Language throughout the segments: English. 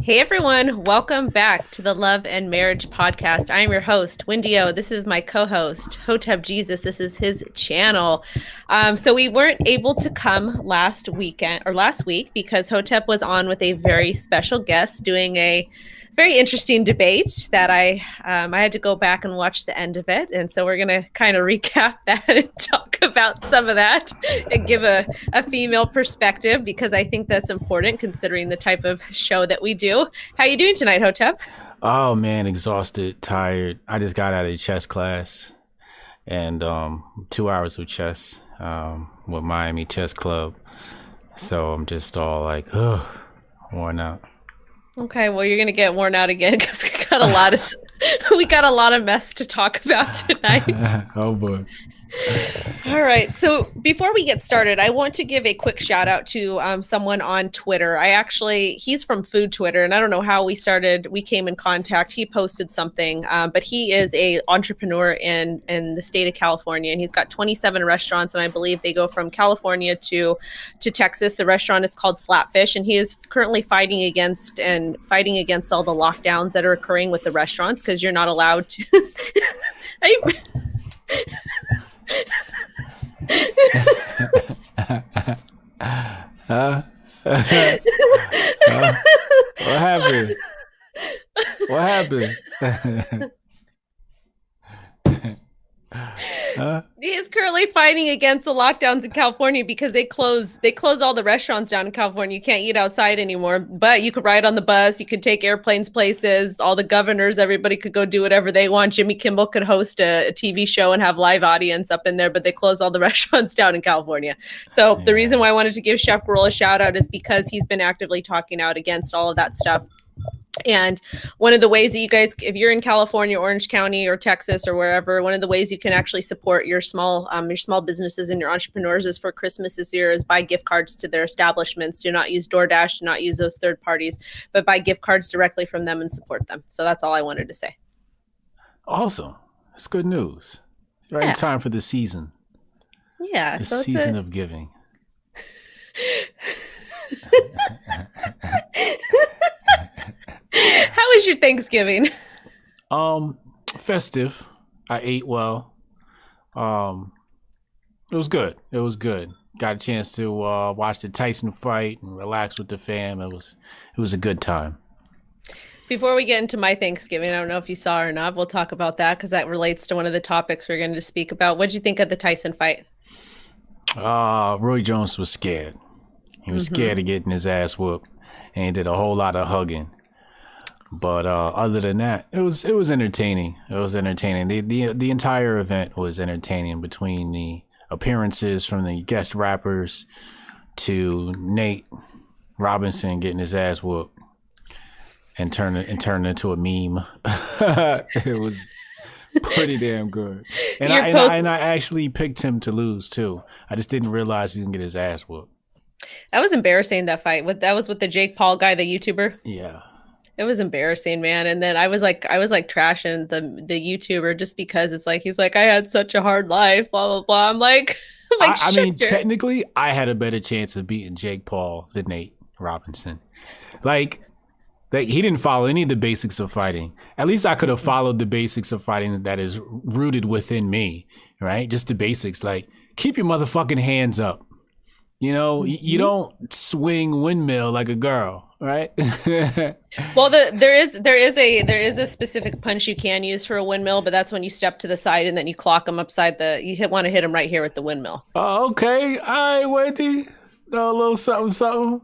Hey everyone, welcome back to the Love and Marriage Podcast. I am your host, Wendy O. This is my co-host, Hotep Jesus. This is his channel. So we weren't able to come last week because Hotep was on with a very special guest doing a very interesting debate that I had to go back and watch the end of it. And so we're going to kind of recap that and talk about some of that and give a female perspective because I think that's important considering the type of show that we do. How are you doing tonight, Hotep? Oh man, exhausted, tired. I just got out of chess class and 2 hours of chess with Miami Chess Club. So I'm just all like, worn out. Okay, well, you're gonna get worn out again because we got a lot of mess to talk about tonight. Oh boy. All right. So before we get started, I want to give a quick shout out to someone on Twitter. He's from Food Twitter, and I don't know how we came in contact. He posted something, but he is a entrepreneur in the state of California, and he's got 27 restaurants, and I believe they go from California to Texas. The restaurant is called Slapfish, and he is currently fighting against all the lockdowns that are occurring with the restaurants because you're not allowed to. What happened? What happened? He is currently fighting against the lockdowns in California because they close all the restaurants down in California. You can't eat outside anymore, but you could ride on the bus. You could take airplanes places. All the governors, everybody could go do whatever they want. Jimmy Kimmel could host a TV show and have live audience up in there, but they close all the restaurants down in California. So The reason why I wanted to give Chef Grohl a shout out is because he's been actively talking out against all of that stuff. And one of the ways that you guys, if you're in California, Orange County, or Texas, or wherever, one of the ways you can actually support your small businesses and your entrepreneurs is for Christmas this year is buy gift cards to their establishments. Do not use DoorDash, do not use those third parties, but buy gift cards directly from them and support them. So that's all I wanted to say. Awesome. That's good news. Right in time for the season. Yeah. The season of giving. How was your Thanksgiving? Festive. I ate well. It was good. Got a chance to watch the Tyson fight and relax with the fam. It was a good time. Before we get into my Thanksgiving, I don't know if you saw or not. We'll talk about that because that relates to one of the topics we're going to speak about. What did you think of the Tyson fight? Roy Jones was scared. He was scared of getting his ass whooped, and he did a whole lot of hugging. But other than that, it was entertaining. It was entertaining. The entire event was entertaining, between the appearances from the guest rappers to Nate Robinson getting his ass whooped and turned into a meme. It was pretty damn good. And I actually picked him to lose too. I just didn't realize he didn't get his ass whooped. That was embarrassing, that fight. That was with the Jake Paul guy, the YouTuber. Yeah. It was embarrassing, man. And then I was like trashing the YouTuber just because it's like, he's like, I had such a hard life, blah, blah, blah. I mean, technically, I had a better chance of beating Jake Paul than Nate Robinson. Like, he didn't follow any of the basics of fighting. At least I could have followed the basics of fighting that is rooted within me, right? Just the basics, like, keep your motherfucking hands up. You know, you don't swing windmill like a girl, right? Well, there is a specific punch you can use for a windmill, but that's when you step to the side and then you clock them upside want to hit them right here with the windmill. Oh, okay. All right, Wendy. A little something, something.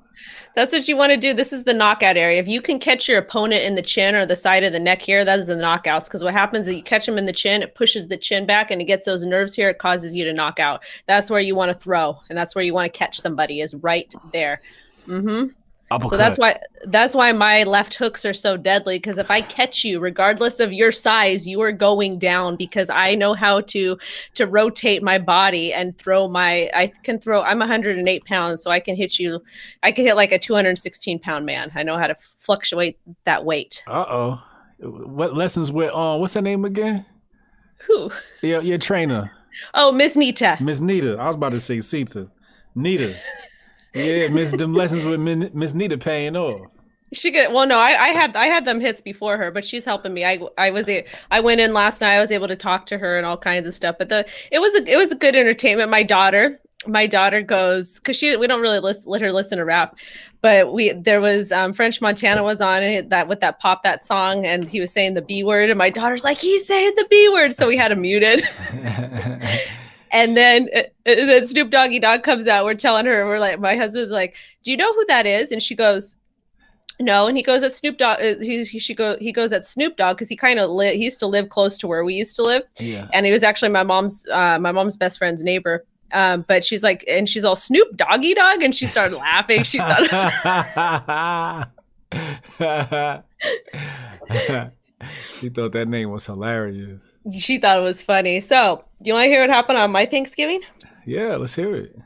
That's what you want to do. This is the knockout area. If you can catch your opponent in the chin or the side of the neck here, that is the knockouts. Because what happens is you catch them in the chin, it pushes the chin back and it gets those nerves here. It causes you to knock out. That's where you want to throw. And that's where you want to catch somebody, is right there. Mm-hmm. Uppercut. So that's why my left hooks are so deadly, because if I catch you, regardless of your size, you are going down, because I know how to rotate my body and throw. I'm 108 pounds, so I can hit you. I can hit like a 216 pound man. I know how to fluctuate that weight. Uh-oh. What lessons with what's her name again? Who? Your trainer. Oh, Miss Nita. Miss Nita. I was about to say Sita. Nita. Yeah, them lessons with Miss Nita paying off. She get well. No, I had them hits before her, but she's helping me. I went in last night. I was able to talk to her and all kinds of stuff. But it was a good entertainment. My daughter goes because we don't really let her listen to rap, but there was French Montana was on it that with that pop that song, and he was saying the B word, and my daughter's like, he's saying the B word, so we had him muted. And then Snoop Doggy Dogg comes out. We're telling her, we're like, my husband's like, do you know who that is? And she goes, no. And he goes at Snoop Dogg. He goes at Snoop Dogg because he used to live close to where we used to live. Yeah. And he was actually my mom's best friend's neighbor. But she's like, and she's all Snoop Doggy Dogg, and she started laughing. She thought she thought that name was hilarious. She thought it was funny. So, you want to hear what happened on my Thanksgiving? Yeah, let's hear it.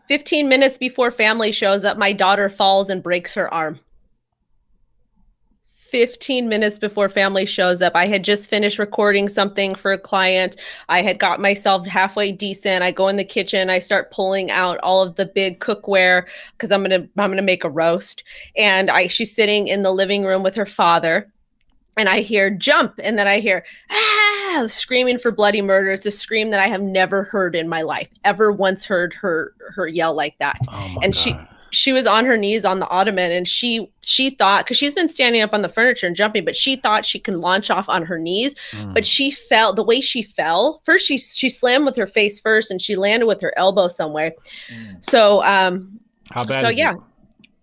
15 minutes before family shows up, my daughter falls and breaks her arm. 15 minutes before family shows up. I had just finished recording something for a client. I had got myself halfway decent. I go in the kitchen. I start pulling out all of the big cookware because I'm gonna make a roast. And she's sitting in the living room with her father. And I hear jump, and then I hear screaming for bloody murder. It's a scream that I have never heard in my life, ever once heard her yell like that. Oh my and God. she was on her knees on the ottoman, and she thought, because she's been standing up on the furniture and jumping, but she thought she can launch off on her knees. But she fell. The way she fell, first she slammed with her face first, and she landed with her elbow somewhere. So how bad is it?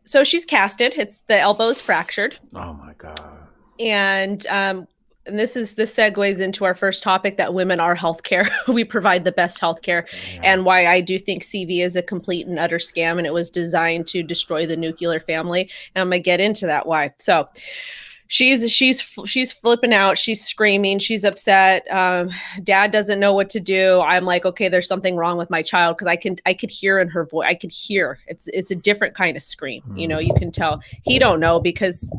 So she's casted. The elbow's fractured. Oh my God. And this segues into our first topic, that women are healthcare. We provide the best healthcare, and why I do think CV is a complete and utter scam, and it was designed to destroy the nuclear family. And I'm gonna get into that why. So she's flipping out, she's screaming, she's upset. Dad doesn't know what to do. I'm like, okay, there's something wrong with my child, because I could hear in her voice. I could hear it's a different kind of scream. You can tell. He don't know because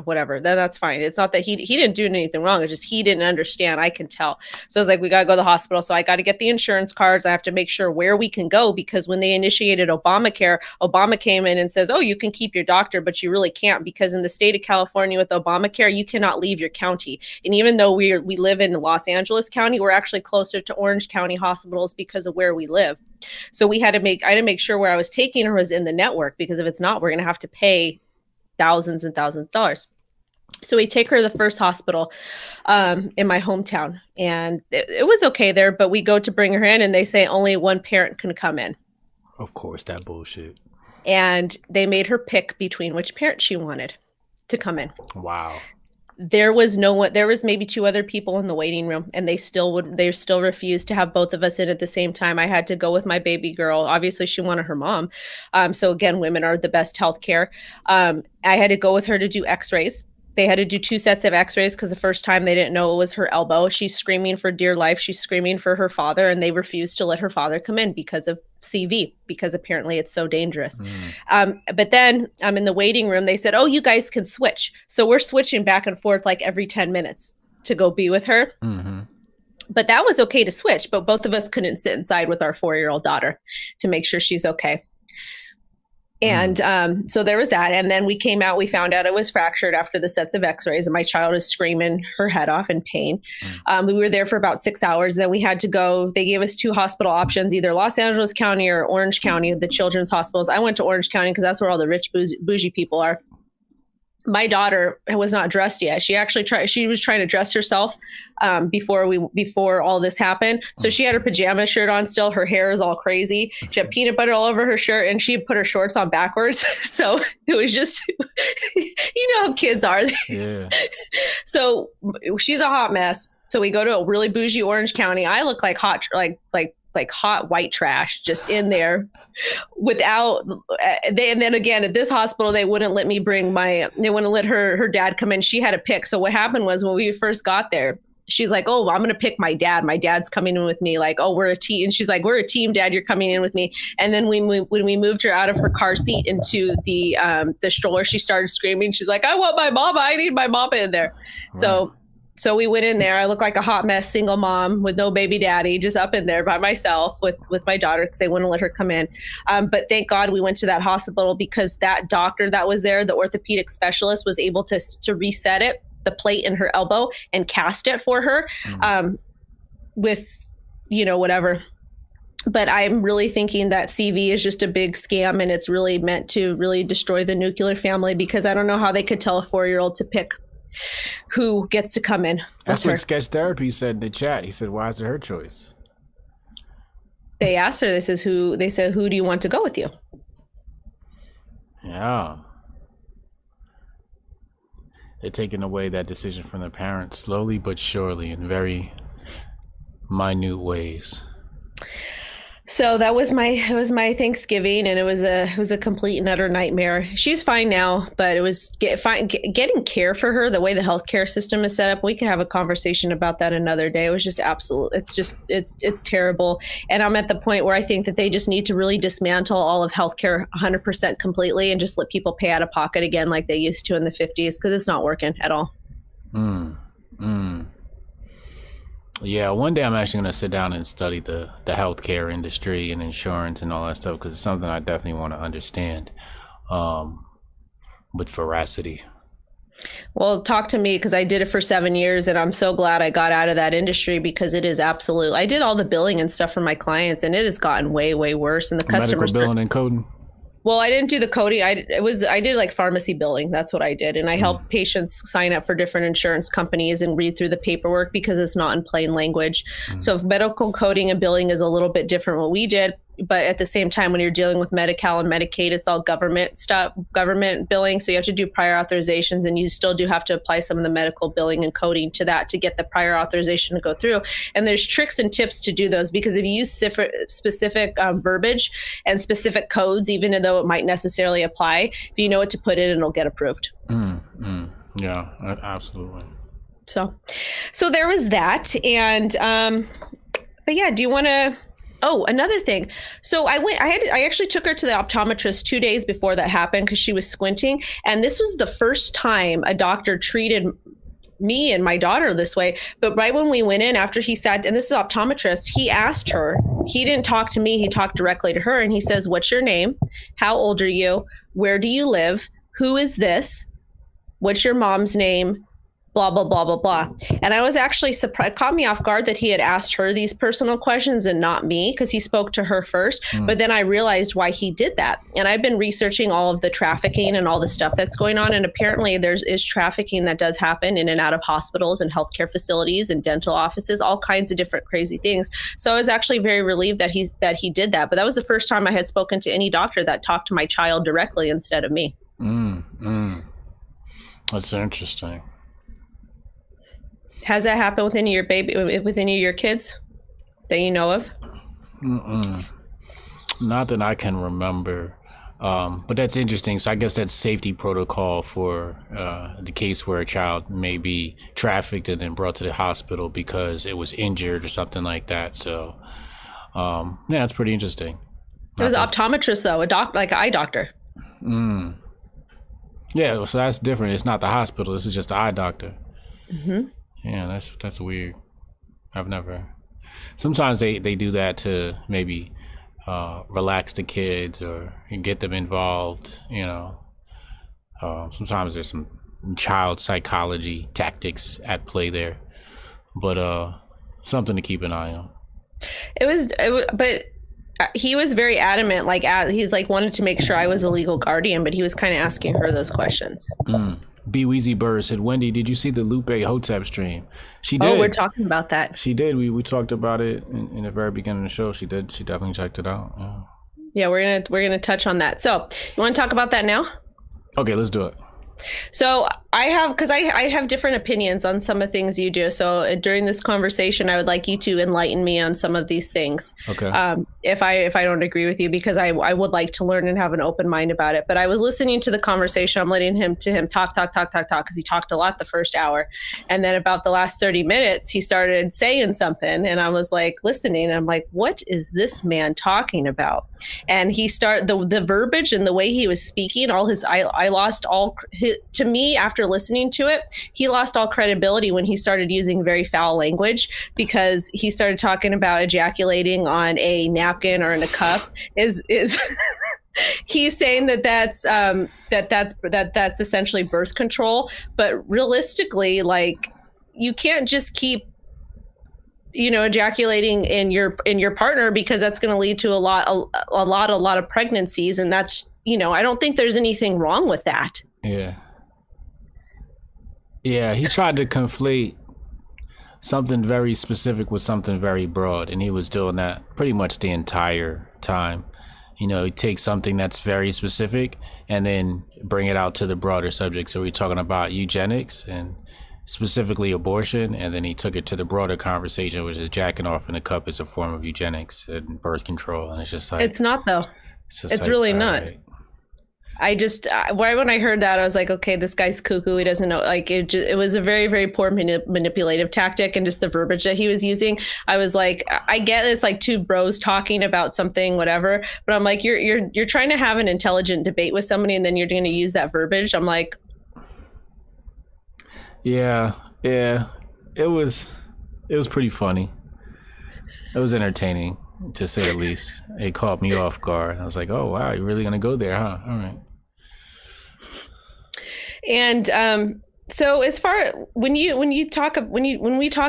whatever, that's fine. It's not that he didn't do anything wrong. It's just he didn't understand. I can tell. So I was like, we got to go to the hospital. So I got to get the insurance cards. I have to make sure where we can go, because when they initiated Obamacare, Obama came in and says, oh, you can keep your doctor, but you really can't, because in the state of California with Obamacare, you cannot leave your county. And even though we live in Los Angeles County, we're actually closer to Orange County hospitals because of where we live. So I had to make sure where I was taking her was in the network, because if it's not, we're going to have to pay thousands and thousands of dollars. So we take her to the first hospital in my hometown, and it was okay there, but we go to bring her in, and they say only one parent can come in. Of course, that bullshit. And they made her pick between which parent she wanted to come in. Wow. There was no one. There was maybe two other people in the waiting room, and they still refused to have both of us in at the same time. I had to go with my baby girl. Obviously, she wanted her mom. So again, women are the best healthcare. I had to go with her to do X-rays. They had to do 2 sets of X-rays because the first time they didn't know it was her elbow. She's screaming for dear life. She's screaming for her father, and they refused to let her father come in because of CV, because apparently it's so dangerous. But then I'm in the waiting room. They said, oh, you guys can switch. So we're switching back and forth like every 10 minutes to go be with her. But that was okay to switch, but both of us couldn't sit inside with our 4-year-old daughter to make sure she's okay. And so there was that. And then we came out, we found out it was fractured after the sets of X-rays, and my child is screaming her head off in pain. We were there for about 6 hours. Then we had to go. They gave us 2 hospital options, either Los Angeles County or Orange County, the children's hospitals. I went to Orange County because that's where all the rich bougie people are. My daughter was not dressed yet. She was trying to dress herself before all this happened. So she had her pajama shirt on still. Her hair is all crazy. She had peanut butter all over her shirt, and she had put her shorts on backwards. So it was just, you know how kids are. Yeah. So she's a hot mess. So we go to a really bougie Orange County. I look like hot white trash just in there without and then again at this hospital they wouldn't let her dad come in. She had a pick. So what happened was when we first got there, she's like, oh, I'm going to pick my dad. My dad's coming in with me. Like, oh, we're a team. And she's like, we're a team, Dad. You're coming in with me. And then when we moved her out of her car seat into the stroller, she started screaming. She's like, I want my mama. I need my mama in there. Right. So we went in there. I looked like a hot mess, single mom with no baby daddy, just up in there by myself with my daughter because they wouldn't let her come in. But thank God we went to that hospital because that doctor that was there, the orthopedic specialist, was able to reset it, the plate in her elbow, and cast it for her with, whatever. But I'm really thinking that CV is just a big scam and it's really meant to really destroy the nuclear family because I don't know how they could tell a 4-year-old to pick who gets to come in. That's what Sketch Therapy said in the chat. He said, why is it her choice? They asked her, they said, who do you want to go with you? Yeah. They're taking away that decision from the parents slowly but surely in very minute ways. So that was my Thanksgiving, and it was a complete and utter nightmare. She's fine now, but it was getting care for her. The way the healthcare system is set up, we can have a conversation about that another day. It was just absolute. It's terrible, and I'm at the point where I think that they just need to really dismantle all of healthcare 100% completely, and just let people pay out of pocket again like they used to in the 50s because it's not working at all. Yeah, one day I'm actually going to sit down and study the healthcare industry and insurance and all that stuff because it's something I definitely want to understand with veracity. Well, talk to me because I did it for 7 years and I'm so glad I got out of that industry because it is absolute. I did all the billing and stuff for my clients and it has gotten way, way worse. And the customers. Medical billing and coding? Well, I didn't do the coding. I did like pharmacy billing. That's what I did. And I helped patients sign up for different insurance companies and read through the paperwork because it's not in plain language. So if medical coding and billing is a little bit different what we did. But at the same time, when you're dealing with Medi-Cal and Medicaid, it's all government stuff, government billing. So you have to do prior authorizations and you still do have to apply some of the medical billing and coding to that to get the prior authorization to go through. And there's tricks and tips to do those because if you use specific verbiage and specific codes, even though it might necessarily apply, if you know what to put in, it'll get approved. Yeah, absolutely. So there was that. And, but yeah, do you want to... Oh, another thing. So I actually took her to the optometrist 2 days before that happened because she was squinting. And this was the first time a doctor treated me and my daughter this way. But right when we went in after he sat, and this is optometrist, he asked her, he didn't talk to me. He talked directly to her and he says, what's your name? How old are you? Where do you live? Who is this? What's your mom's name? Blah, blah, blah, blah, blah. And I was actually surprised, caught me off guard that he had asked her these personal questions and not me because he spoke to her first. But then I realized why he did that. And I've been researching all of the trafficking and all the stuff that's going on. And apparently is trafficking that does happen in and out of hospitals and healthcare facilities and dental offices, all kinds of different crazy things. So I was actually very relieved that he did that. But that was the first time I had spoken to any doctor that talked to my child directly instead of me. That's interesting. Has that happened with any of your kids that you know of? Not that I can remember. But that's interesting. So I guess that's safety protocol for the case where a child may be trafficked and then brought to the hospital because it was injured or something like that. So yeah, it's pretty interesting. It was an optometrist though, like an eye doctor. Yeah, so that's different. It's not the hospital. This is just the eye doctor. Yeah, that's weird. I've never. Sometimes they do that to maybe relax the kids or get them involved. Sometimes there's some child psychology tactics at play there, but something to keep an eye on. But he was very adamant. Like he's like wanted to make sure I was a legal guardian, but he was kind of asking her those questions. B Weezy Bird said, Wendy, did you see the Lupe Hotep stream? She did. Oh, we're talking about that. She did. We talked about it in the very beginning of the show. She did. She definitely checked it out. Yeah, we're gonna touch on that. So you want to talk about that now? Okay, let's do it. So I have different opinions on some of the things you do. So during this conversation, I would like you to enlighten me on some of these things. Okay. If I don't agree with you, because I would like to learn and have an open mind about it. But I was listening to the conversation. I'm letting him talk because he talked a lot the first hour, and then about the last 30 minutes, he started saying something, and I was like listening. And I'm like, what is this man talking about? And he started the verbiage and the way he was speaking. I lost all his to me, after listening to it, he lost all credibility when he started using very foul language, because he started talking about ejaculating on a napkin or in a cup. Is he's saying that's essentially birth control, but realistically, like, you can't just keep ejaculating in your partner, because that's going to lead to a lot of pregnancies, and that's I don't think there's anything wrong with that. Yeah, he tried to conflate something very specific with something very broad, and he was doing that pretty much the entire time. He takes something that's very specific and then bring it out to the broader subject. So we're talking about eugenics and specifically abortion, and then he took it to the broader conversation, which is jacking off in a cup is a form of eugenics and birth control. And it's just like, it's not, though. It's like, really not. right. When I heard that, I was like, okay, this guy's cuckoo. He doesn't know. Like, it was a very, very poor manipulative tactic, and just the verbiage that he was using. I was like, I get it's like two bros talking about something, whatever. But I'm like, you're trying to have an intelligent debate with somebody, and then you're going to use that verbiage. I'm like, yeah, it was pretty funny. It was entertaining, to say the least. It caught me off guard. I was like, oh wow, you're really gonna go there, huh? All right. And so as far when we talk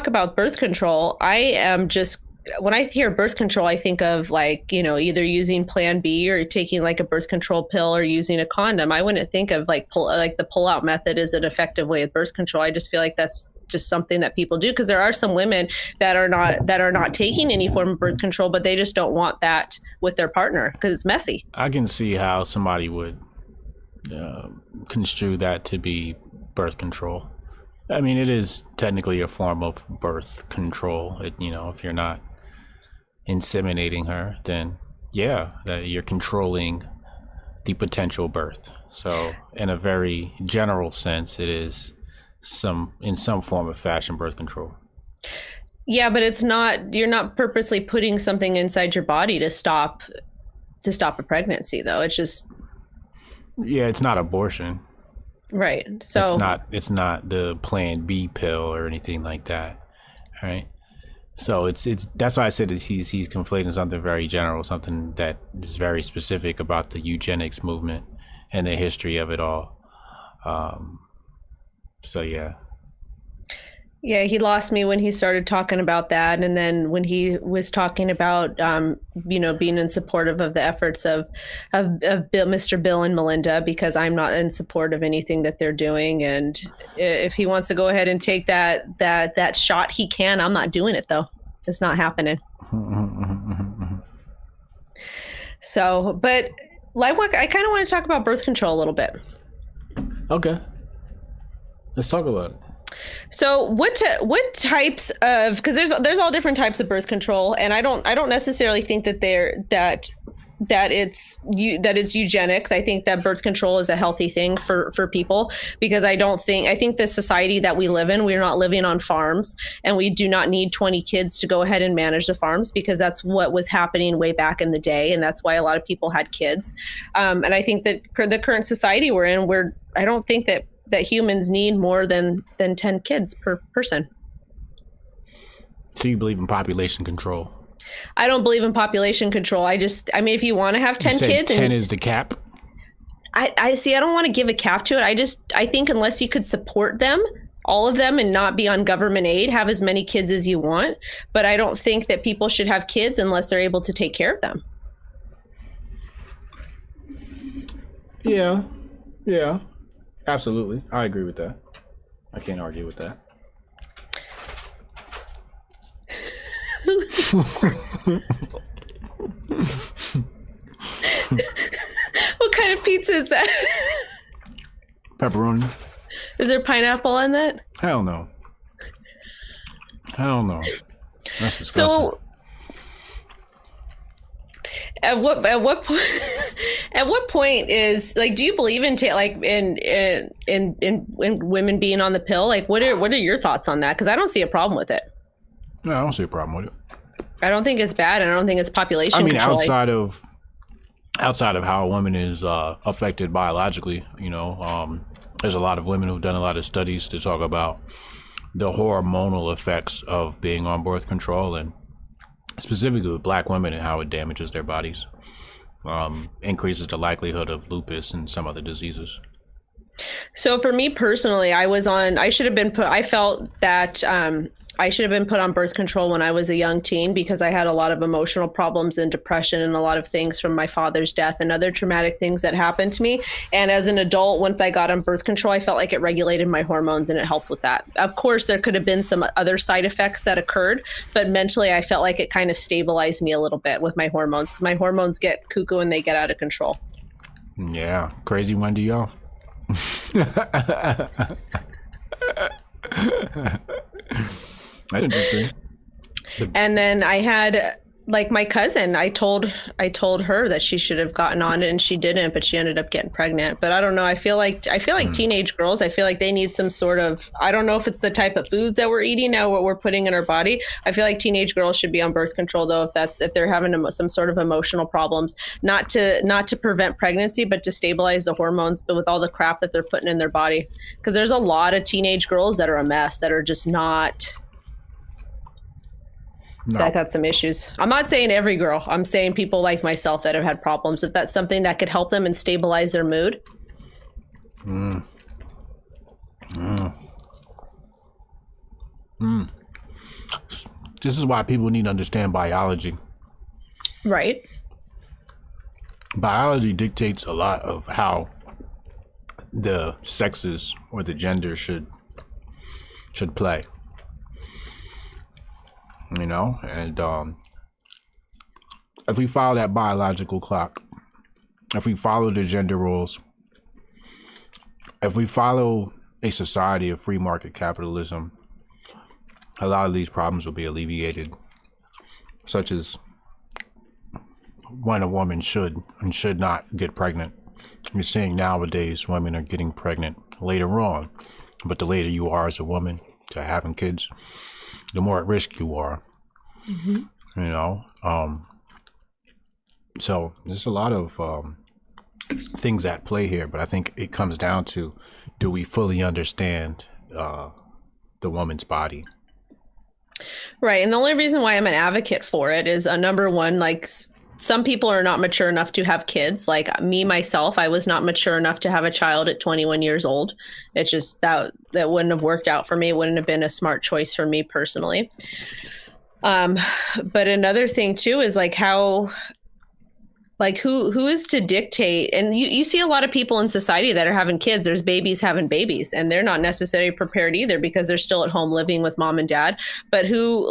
about birth control, I am just, when I hear birth control, I think of like, either using Plan B or taking like a birth control pill or using a condom. I wouldn't think of like the pull-out method as an effective way of birth control. I just feel like that's just something that people do, because there are some women that are not taking any form of birth control, but they just don't want that with their partner because it's messy. I can see how somebody would construe that to be birth control. I mean, it is technically a form of birth control. If you're not inseminating her, then yeah, that you're controlling the potential birth. So in a very general sense, it is in some form of fashion birth control. Yeah, but you're not purposely putting something inside your body to stop a pregnancy, though. It's just, yeah, it's not abortion. Right. So it's not the Plan B pill or anything like that. Right. So it's that's why I said that he's conflating something very general, something that is very specific about the eugenics movement and the history of it all. So yeah. Yeah, he lost me when he started talking about that, and then when he was talking about being in support of the efforts of Mr. Bill and Melinda, because I'm not in support of anything that they're doing. And if he wants to go ahead and take that shot, he can. I'm not doing it, though. It's not happening. So, but I kind of want to talk about birth control a little bit. Okay, let's talk about it. So what types of, because there's all different types of birth control, and I don't necessarily think that it's eugenics. I think that birth control is a healthy thing for people, because I think the society that we live in, we're not living on farms, and we do not need 20 kids to go ahead and manage the farms, because that's what was happening way back in the day, and that's why a lot of people had kids. And I think that the current society we're in, I don't think that humans need more than 10 kids per person. So you believe in population control? I don't believe in population control. I mean, if you want to have 10 kids, 10 is the cap. I see. I don't want to give a cap to it. I think unless you could support them, all of them, and not be on government aid, have as many kids as you want. But I don't think that people should have kids unless they're able to take care of them. Yeah. Absolutely. I agree with that. I can't argue with that. What kind of pizza is that? Pepperoni. Is there pineapple on that? Hell no. That's disgusting. So at what point is, like, do you believe in women being on the pill? Like, what are your thoughts on that? Because I don't see a problem with it. No, I don't see a problem with it. I don't think it's bad, and I don't think it's population control. Outside of how a woman is affected biologically, there's a lot of women who've done a lot of studies to talk about the hormonal effects of being on birth control, and specifically with Black women and how it damages their bodies, increases the likelihood of lupus and some other diseases. So for me personally, I should have been put, I felt that I should have been put on birth control when I was a young teen because I had a lot of emotional problems and depression and a lot of things from my father's death and other traumatic things that happened to me. And as an adult, once I got on birth control, I felt like it regulated my hormones and it helped with that. Of course, there could have been some other side effects that occurred, but mentally I felt like it kind of stabilized me a little bit with my hormones because my hormones get cuckoo and they get out of control. Yeah, crazy Wendy O. That's interesting. And then I had like my cousin, I told her that she should have gotten on it and she didn't, but she ended up getting pregnant. But I don't know. I feel like teenage girls, I feel like they need some sort of, I don't know if it's the type of foods that we're eating now, what we're putting in our body. I feel like teenage girls should be on birth control though, if they're having some sort of emotional problems, not to prevent pregnancy, but to stabilize the hormones, but with all the crap that they're putting in their body. Because there's a lot of teenage girls that are a mess, that are just not. No. That got some issues. I'm not saying every girl. I'm saying people like myself that have had problems. If that's something that could help them and stabilize their mood. This is why people need to understand biology. Right. Biology dictates a lot of how the sexes or the gender should play. You know, and if we follow that biological clock, if we follow the gender roles, if we follow a society of free market capitalism, a lot of these problems will be alleviated, such as when a woman should and should not get pregnant. You're seeing nowadays women are getting pregnant later on, but the later you are as a woman to having kids, the more at risk you are. You know, so there's a lot of things at play here, but I think it comes down to, do we fully understand the woman's body? Right. And the only reason why I'm an advocate for it is number one, like some people are not mature enough to have kids. Like me, myself, I was not mature enough to have a child at 21 years old. It's just that wouldn't have worked out for me. It wouldn't have been a smart choice for me personally. But another thing too is like how, like who is to dictate? And you see a lot of people in society that are having kids. There's babies having babies, and they're not necessarily prepared either because they're still at home living with mom and dad. But who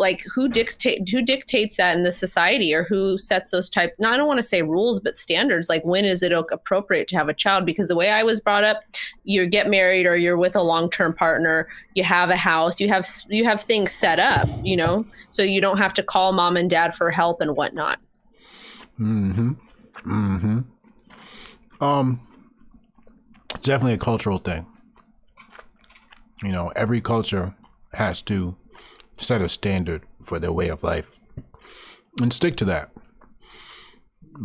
dictates that in the society, or who sets those type? No, I don't want to say rules, but standards. Like when is it appropriate to have a child? Because the way I was brought up, you get married or you're with a long-term partner, you have a house, you have things set up, you know, so you don't have to call mom and dad for help and whatnot. Definitely a cultural thing. You know, every culture has to set a standard for their way of life and stick to that.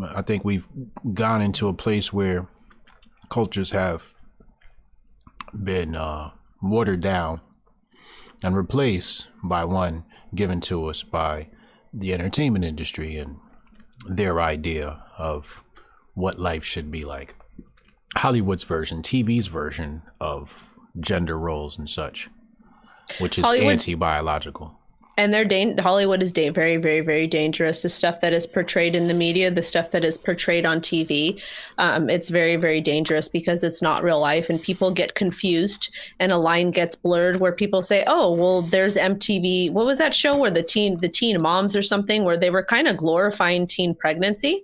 I think we've gone into a place where cultures have been watered down and replaced by one given to us by the entertainment industry and their idea of what life should be like. Hollywood's version, TV's version of gender roles and such, which is anti-biological. And Hollywood is very, very, very dangerous. The stuff that is portrayed in the media, the stuff that is portrayed on TV, it's very, very dangerous because it's not real life, and people get confused, and a line gets blurred where people say, "Oh, well, there's MTV. What was that show where the teen moms or something, where they were kind of glorifying teen pregnancy?"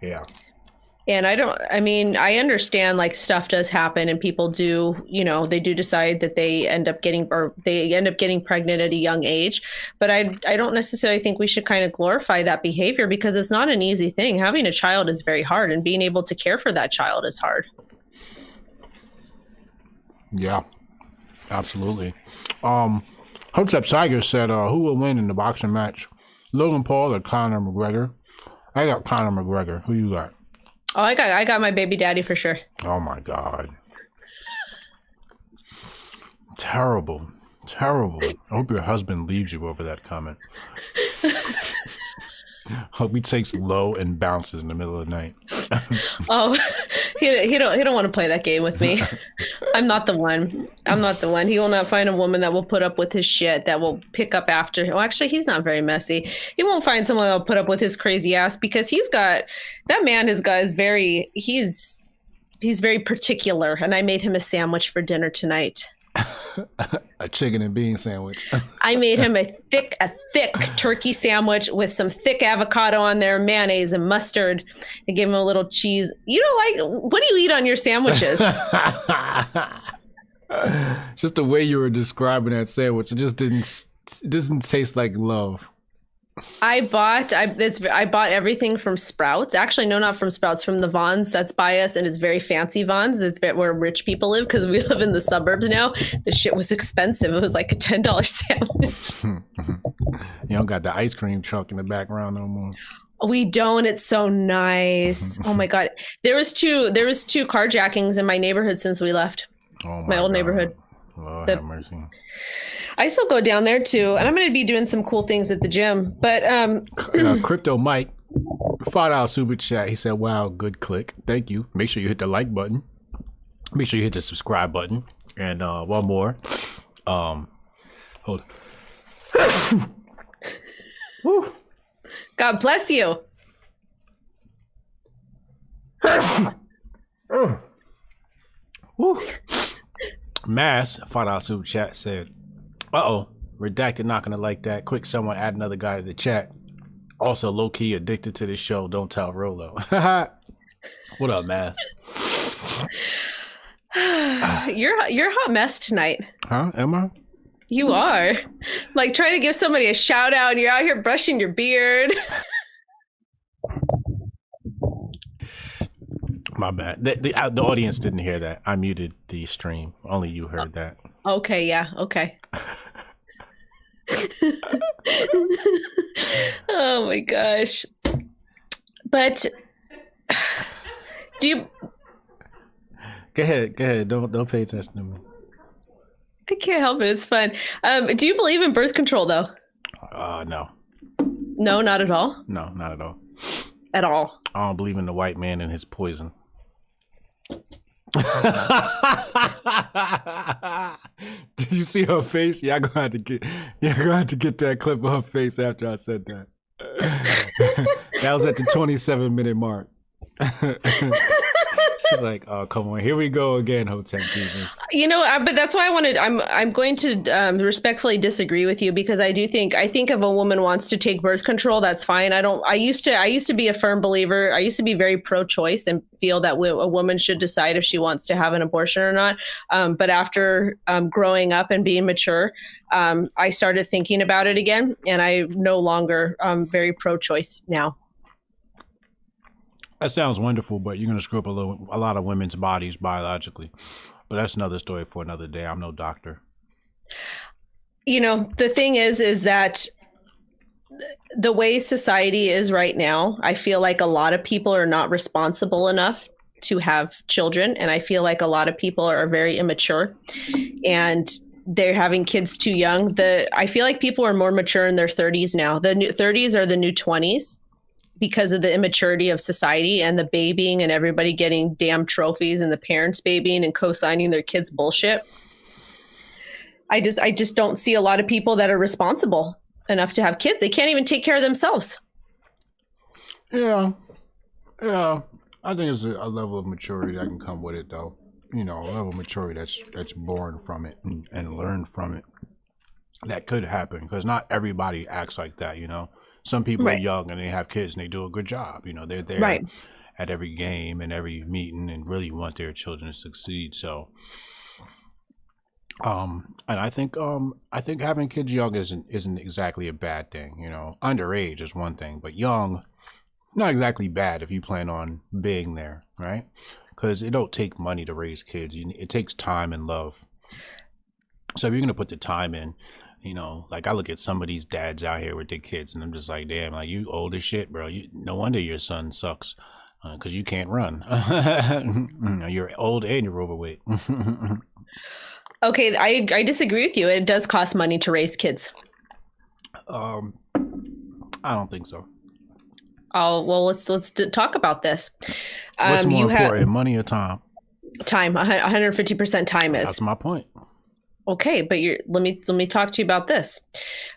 Yeah. And I understand like stuff does happen and people do, you know, they do decide that they end up getting pregnant at a young age. But I don't necessarily think we should kind of glorify that behavior because it's not an easy thing. Having a child is very hard, and being able to care for that child is hard. Yeah, absolutely. Hotep Tiger said, who will win in the boxing match? Logan Paul or Conor McGregor? I got Conor McGregor. Who you got? Oh, I got my baby daddy for sure. Oh my God. Terrible. Terrible. I hope your husband leaves you over that comment. Hope he takes low and bounces in the middle of the night. Oh, he don't want to play that game with me. I'm not the one. I'm not the one. He will not find a woman that will put up with his shit, that will pick up after him. Well, actually, he's not very messy. He won't find someone that will put up with his crazy ass because that man is very, he's very particular. And I made him a sandwich for dinner tonight. A chicken and bean sandwich. I made him a thick turkey sandwich with some thick avocado on there, mayonnaise and mustard. I gave him a little cheese. You don't like, what do you eat on your sandwiches? Just the way you were describing that sandwich, it doesn't taste like love. I bought everything from Sprouts. Actually, no, not from Sprouts, from the Vons that's by us, and it's very fancy Vons. It's where rich people live because we live in the suburbs now. The shit was expensive. It was like a $10 sandwich. You don't got the ice cream truck in the background no more. We don't. It's so nice. Oh my God. There was two carjackings in my neighborhood since we left. Oh my old neighborhood. Lord have mercy. I still go down there too, and I'm going to be doing some cool things at the gym. But Crypto Mike, $5 super chat. He said, "Wow, good click. Thank you. Make sure you hit the like button. Make sure you hit the subscribe button. And one more. Hold. Woo. God bless you." Woo. Mass, $5 super chat said, "Uh-oh, redacted, not gonna like that. Quick, someone add another guy to the chat. Also, low-key addicted to this show. Don't tell Rolo." What up, Mass? You're a hot mess tonight. Huh? Am I? You are. Like trying to give somebody a shout out and you're out here brushing your beard. My bad. The audience didn't hear that. I muted the stream. Only you heard that. Okay, yeah, okay. Oh my gosh. But do you... Go ahead. Don't pay attention to me. I can't help it. It's fun. Do you believe in birth control though? No. No, not at all? No, not at all. At all. I don't believe in the white man and his poison. Did you see her face? Yeah, I'm gonna have to get that clip of her face after I said that. That was at the 27-minute mark. She's like, "Oh, come on, here we go again, Hotep Jesus." You know, but that's why I'm going to respectfully disagree with you because I think if a woman wants to take birth control, that's fine. I used to be a firm believer. I used to be very pro-choice and feel that a woman should decide if she wants to have an abortion or not. But after growing up and being mature, I started thinking about it again, and I'm no longer very pro-choice now. That sounds wonderful, but you're going to screw up a lot of women's bodies biologically. But that's another story for another day. I'm no doctor. You know, the thing is that the way society is right now, I feel like a lot of people are not responsible enough to have children. And I feel like a lot of people are very immature and they're having kids too young. I feel like people are more mature in their 30s now. The new 30s are the new 20s. Because of the immaturity of society and the babying and everybody getting damn trophies and the parents babying and co-signing their kids' bullshit. I just don't see a lot of people that are responsible enough to have kids. They can't even take care of themselves. Yeah. I think it's a level of maturity that can come with it, though. You know, a level of maturity that's born from it and learned from it. That could happen because not everybody acts like that, you know. Some people are young and they have kids and they do a good job. You know, they're there at every game and every meeting and really want their children to succeed. So, and I think having kids young isn't exactly a bad thing. You know, underage is one thing, but young, not exactly bad if you plan on being there, right? Because it don't take money to raise kids. It takes time and love. So if you're gonna put the time in. You know, like I look at some of these dads out here with their kids and I'm just like, damn, like you old as shit, bro. No wonder your son sucks. because you can't run. You're old and you're overweight. Okay, I disagree with you. It does cost money to raise kids. I don't think so. Oh, well, let's talk about this. What's more important, money or time? Time. 150% time is. That's my point. Okay, but let me talk to you about this.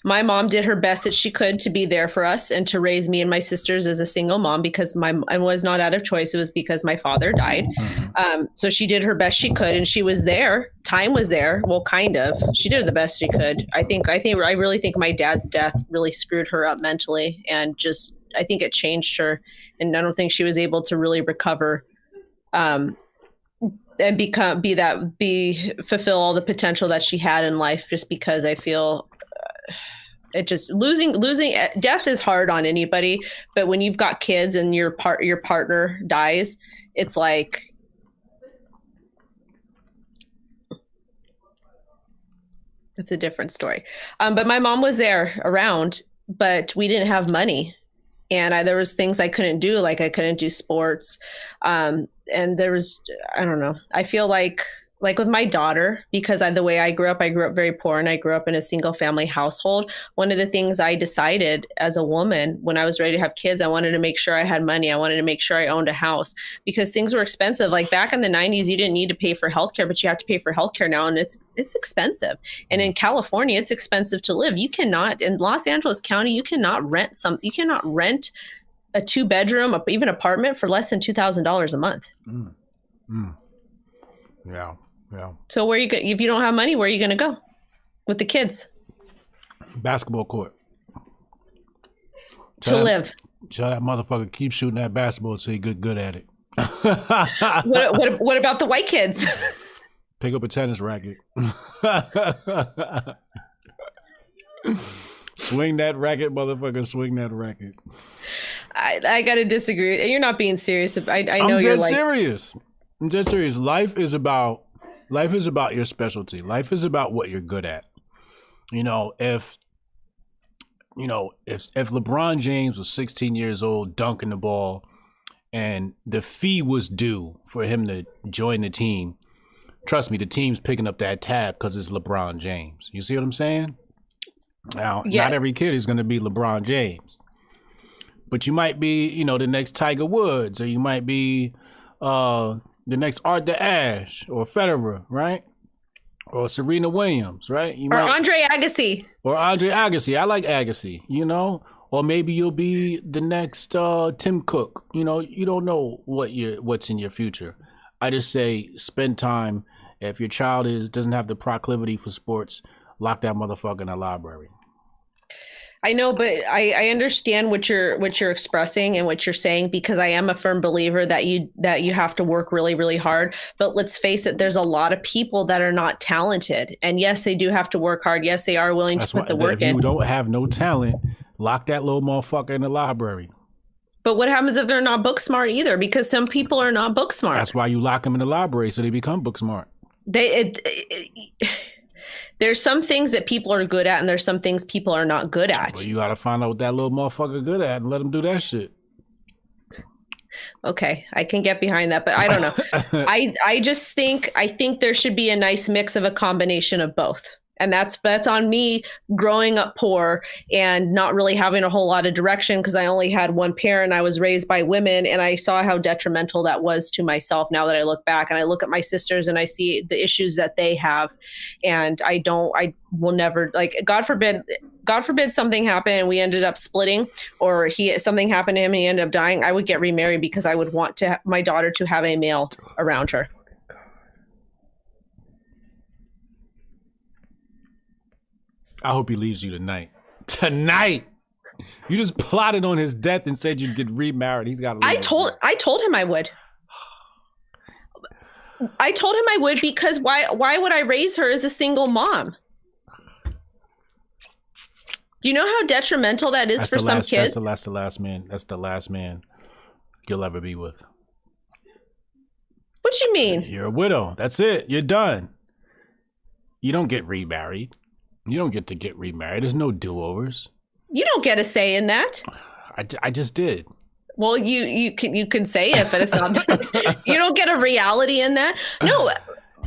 My mom did her best that she could to be there for us and to raise me and my sisters as a single mom, because I was not out of choice. It was because my father died. So she did her best she could, and she was there. Time was there. Well, kind of. She did the best she could. I really think my dad's death really screwed her up mentally, and just I think it changed her, and I don't think she was able to really recover. And fulfill all the potential that she had in life, just because I feel it just losing death is hard on anybody, but when you've got kids and your partner dies, it's like it's a different story. But my mom was there around, but we didn't have money. And there was things I couldn't do, like I couldn't do sports. And there was, I don't know, I feel like with my daughter, because the way I grew up very poor, and I grew up in a single family household. One of the things I decided as a woman when I was ready to have kids, I wanted to make sure I had money. I wanted to make sure I owned a house, because things were expensive. Like back in the 90s, you didn't need to pay for healthcare, but you have to pay for healthcare now. And it's expensive. And in California, it's expensive to live. You cannot, in Los Angeles County, you cannot rent a 2-bedroom, even apartment for less than $2,000 a month. Yeah. So if you don't have money, where are you going to go with the kids? Basketball court. Live. Tell that motherfucker keep shooting that basketball until he get good at it. What about the white kids? Pick up a tennis racket. Swing that racket, motherfucker. Swing that racket. I gotta disagree. You're not being serious. I know I'm you're just serious. I'm just serious. Life is about your specialty. Life is about what you're good at. If LeBron James was 16 years old dunking the ball, and the fee was due for him to join the team, trust me, the team's picking up that tab because it's LeBron James. You see what I'm saying? Now, Not every kid is going to be LeBron James, but you might be, the next Tiger Woods, or you might be the next Arthur Ashe or Federer, right? Or Serena Williams, right? Andre Agassi. I like Agassi, Or maybe you'll be the next Tim Cook. You don't know what's in your future. I just say spend time. If your child doesn't have the proclivity for sports, lock that motherfucker in a library. I know, but I understand what you're expressing and what you're saying, because I am a firm believer that you have to work really, really hard. But let's face it, there's a lot of people that are not talented. And yes, they do have to work hard. Yes, they are willing to put the work in. If you don't have no talent, lock that little motherfucker in the library. But what happens if they're not book smart either? Because some people are not book smart. That's why you lock them in the library, so they become book smart. There's some things that people are good at, and there's some things people are not good at. Well, you got to find out what that little motherfucker good at and let him do that shit. Okay, I can get behind that, but I don't know. I think there should be a nice mix of a combination of both. And that's on me growing up poor and not really having a whole lot of direction, because I only had one parent. I was raised by women, and I saw how detrimental that was to myself. Now that I look back and I look at my sisters and I see the issues that they have, and I will never, like, God forbid something happened and we ended up splitting, or something happened to him and he ended up dying, I would get remarried, because I would want my daughter to have a male around her. I hope he leaves you tonight. Tonight! You just plotted on his death and said you'd get remarried. He's got to leave. I told him I would. I told him I would, because why would I raise her as a single mom? You know how detrimental that is for some kids? That's the last man you'll ever be with. What you mean? You're a widow. That's it. You're done. You don't get remarried. You don't get to get remarried. There's no do-overs. You don't get a say in that. I just did. Well, you can say it, but it's not. You don't get a reality in that. No.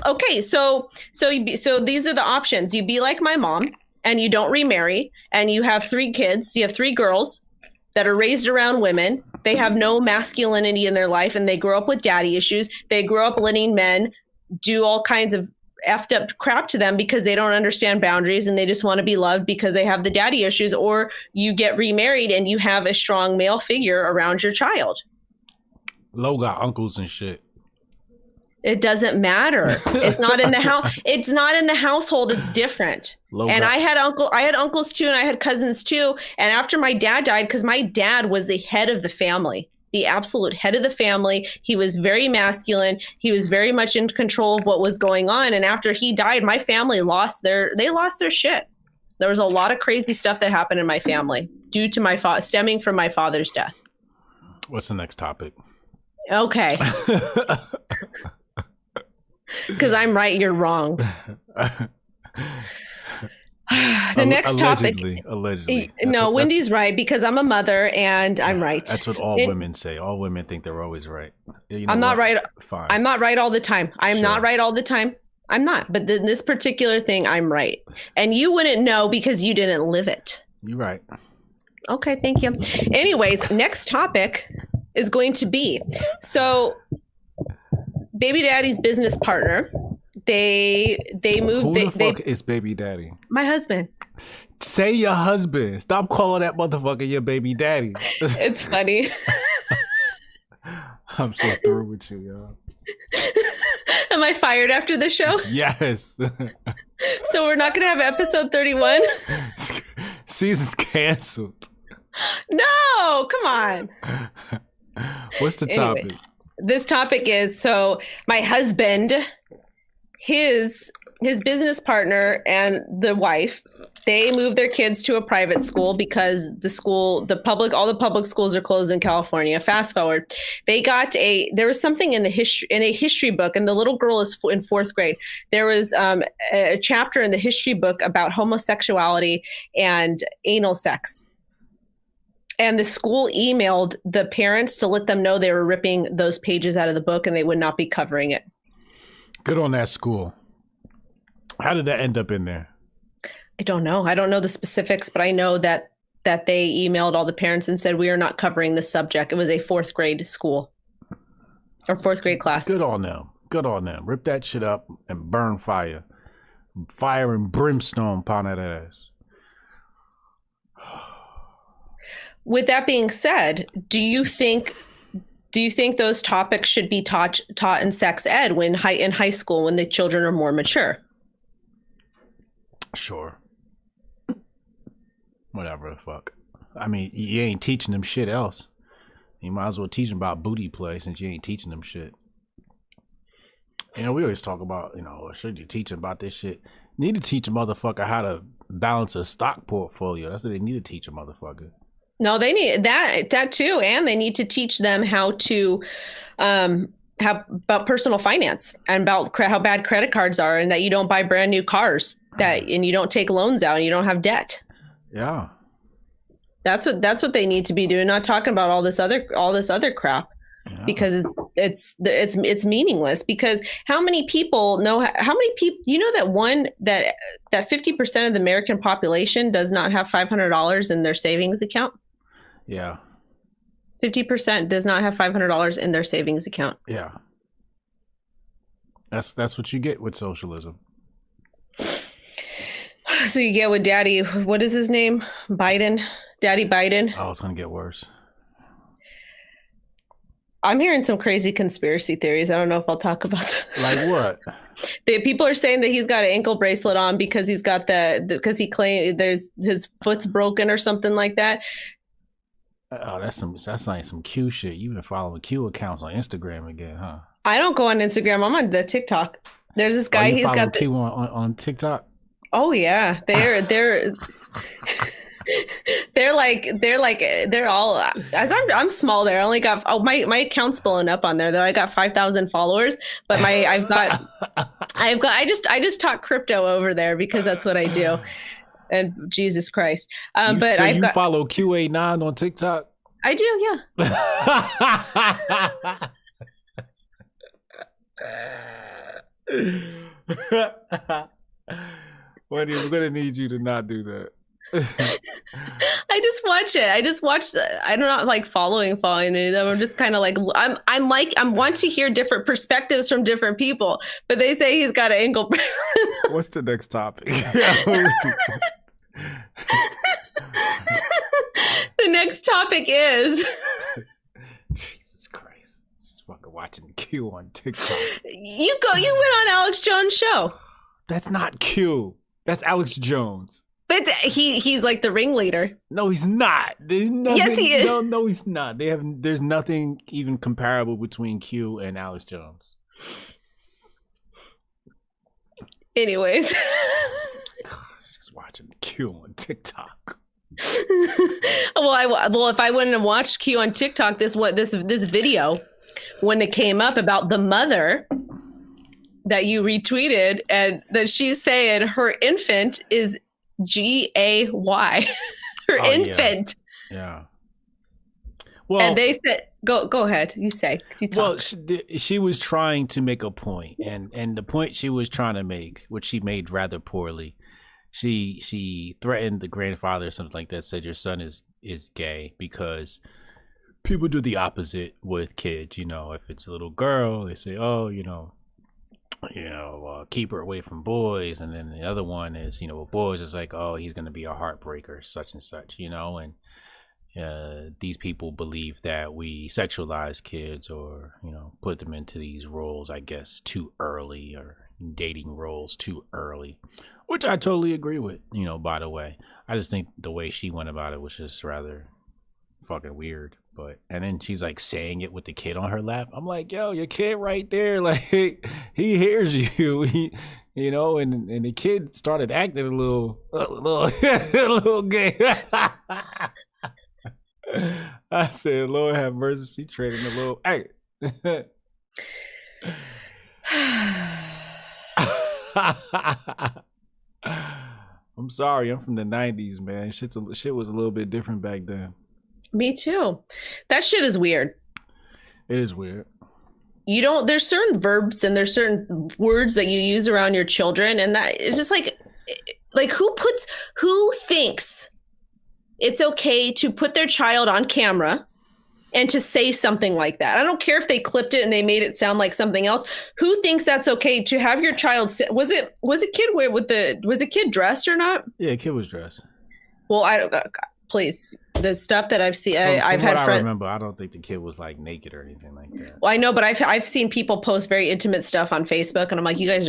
Okay, so these are the options. You be like my mom, and you don't remarry, and you have 3 kids. You have 3 girls that are raised around women. They have no masculinity in their life, and they grow up with daddy issues. They grow up letting men do all kinds of effed up crap to them because they don't understand boundaries and they just want to be loved because they have the daddy issues. Or you get remarried and you have a strong male figure around your child. Lo got uncles and shit. It doesn't matter. It's not in the house. It's not in the household. It's different. And I had uncles too, and I had cousins too. And after my dad died, because my dad was the head of the family, the absolute head of the family. He was very masculine. He was very much in control of what was going on. And after he died, my family lost their shit. There was a lot of crazy stuff that happened in my family due to stemming from my father's death. What's the next topic? Okay. Because I'm right, you're wrong. The next topic. Allegedly. No, Wendy's right because I'm a mother and I'm right. That's what all women say. All women think they're always right. You know I'm not right. Fine. I'm not right all the time. I'm not right all the time. I'm not. But in this particular thing, I'm right. And you wouldn't know because you didn't live it. You're right. Okay, thank you. Anyways, next topic is going to be, so baby daddy's business partner, they moved. Who the fuck is baby daddy? My husband. Say your husband. Stop calling that motherfucker your baby daddy. It's funny. I'm so through with you, y'all. Am I fired after the show? Yes. So we're not going to have episode 31? Season's canceled. No, come on. What's the topic? This topic is, so my husband, his business partner and the wife, they moved their kids to a private school because all the public schools are closed in California. Fast forward, there was something in a history book, and the little girl is in 4th grade. There was a chapter in the history book about homosexuality and anal sex. And the school emailed the parents to let them know they were ripping those pages out of the book and they would not be covering it. Good on that school. How did that end up in there? I don't know. I don't know the specifics, but I know that they emailed all the parents and said, we are not covering this subject. It was a 4th grade school or 4th grade class. Good on them. Good on them. Rip that shit up and burn fire. Fire and brimstone upon that ass. With that being said, do you think those topics should be taught in sex ed in high school when the children are more mature? Sure. Whatever the fuck. I mean, you ain't teaching them shit else. You might as well teach them about booty play since you ain't teaching them shit. You know, we always talk about, should you teach them about this shit? Need to teach a motherfucker how to balance a stock portfolio. That's what they need to teach a motherfucker. No, they need that too, and they need to teach them how to have about personal finance and about how bad credit cards are, and that you don't buy brand new cars, and you don't take loans out, and you don't have debt. Yeah, that's what they need to be doing. Not talking about all this other crap, yeah. Because it's meaningless. Because how many people know? How many people that 50% of the American population does not have $500 in their savings account? Yeah. 50% does not have $500 in their savings account. Yeah. That's what you get with socialism. So you get with Daddy, what is his name? Biden? Daddy Biden? Oh, it's going to get worse. I'm hearing some crazy conspiracy theories. I don't know if I'll talk about this. Like what? People are saying that he's got an ankle bracelet on because he's got because he claimed his foot's broken or something like that. Oh, that's like some Q shit. You've been following Q accounts on Instagram again, huh? I don't go on Instagram. I'm on the TikTok. There's this guy. He's got Q on TikTok. Oh yeah, they're they're all, as I'm small there. I only got my account's blowing up on there though. I got 5,000 followers, but I just talk crypto over there because that's what I do. And Jesus Christ. But you follow QA9 on TikTok? I do, yeah. Wendy, we're gonna need you to not do that. I just watch it. I just watch I'm not like following it. I'm just kind of like I'm want to hear different perspectives from different people, but they say he's got an ankle. What's the next topic? The next topic is Jesus Christ. Just fucking watching Q on TikTok. You went on Alex Jones' show. That's not Q. That's Alex Jones. But he's like the ringleader. No, he's not. Yes, he is. No, he's not. There's nothing even comparable between Q and Alex Jones. Anyways. Gosh, just watching Q on TikTok. Well, if I wouldn't have watched Q on TikTok, this video when it came up about the mother that you retweeted, and that she's saying her infant is Gay. Her infant. Yeah. Well, and they said, "Go ahead. You say." You talk. Well, she was trying to make a point, and the point she was trying to make, which she made rather poorly, she threatened the grandfather or something like that. Said your son is gay because people do the opposite with kids. You know, if it's a little girl, they say, "Oh, keep her away from boys," and then the other one is, with boys, it's like, "Oh, he's gonna be a heartbreaker, such and such," and these people believe that we sexualize kids or put them into these roles, I guess, too early, or dating roles too early, which I totally agree with. By the way, I just think the way she went about it was just rather fucking weird. And then she's like saying it with the kid on her lap. I'm like, yo, your kid right there, like he hears you, and the kid started acting a little gay. I said, Lord have mercy, she treading a little. Hey. I'm sorry, I'm from the 90s, man. Shit was a little bit different back then. Me too. That shit is weird. It is weird. There's certain verbs and there's certain words that you use around your children, and that it's just like who thinks it's okay to put their child on camera and to say something like that? I don't care if they clipped it and they made it sound like something else. Who thinks that's okay to have your child was a kid dressed or not? Yeah, a kid was dressed. Well, please. The stuff that I've seen, I've had friends. I remember, I don't think the kid was like naked or anything like that. Well, I know, but I've seen people post very intimate stuff on Facebook, and I'm like, you guys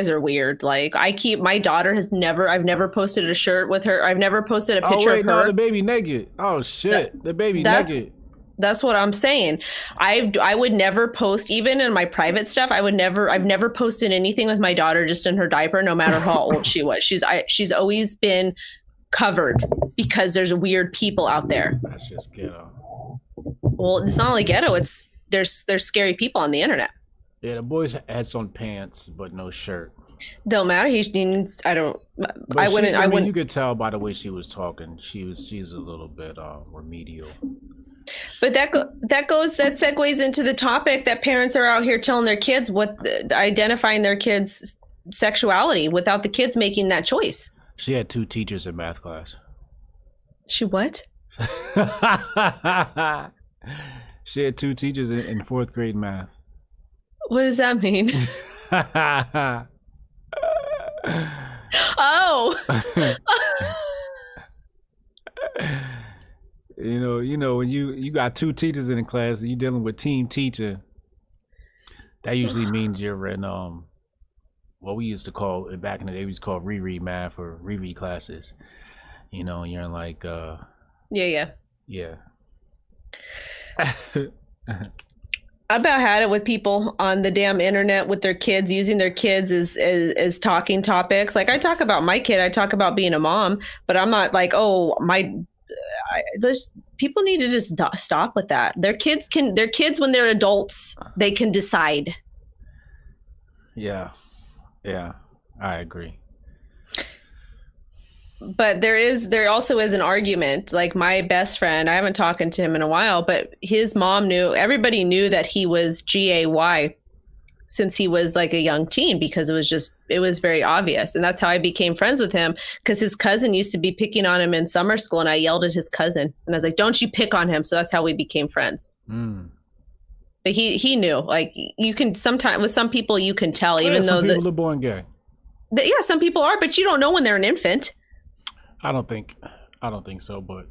are weird. Like, my daughter I've never posted a shirt with her. I've never posted a picture of her. No, the baby naked. Oh shit, the baby naked. That's what I'm saying. I would never post, even in my private stuff. I've never posted anything with my daughter just in her diaper, no matter how old she was. She's always been covered because there's weird people out there. That's just ghetto. Well, it's not only ghetto. There's scary people on the internet. Yeah, the boys had some pants but no shirt. Don't matter. He needs. I don't. But I wouldn't. You could tell by the way she was talking. She's a little bit remedial. But that segues into the topic that parents are out here telling their kids identifying their kids' sexuality without the kids making that choice. She had 2 teachers in math class. She what? She had 2 teachers in 4th grade math. What does that mean? Oh. When you got 2 teachers in the class and you're dealing with team teacher, that usually means you're in what we used to call back in the day, we used to call reread math or reread classes. You're in like yeah. I about had it with people on the damn internet with their kids, using their kids as talking topics. Like, I talk about my kid, I talk about being a mom, but I'm not like, people need to just stop with that. Their kids when they're adults, they can decide. Yeah, I agree. But there also is an argument. Like my best friend, I haven't talked to him in a while, but his mom everybody knew that he was GAY since he was like a young teen, because it was very obvious. And that's how I became friends with him, because his cousin used to be picking on him in summer school, and I yelled at his cousin and I was like, don't you pick on him. So that's how we became friends. But he knew, like, you can sometimes with some people you can tell, even though some people are born gay. Yeah, some people are, but you don't know when they're an infant. I don't think so, but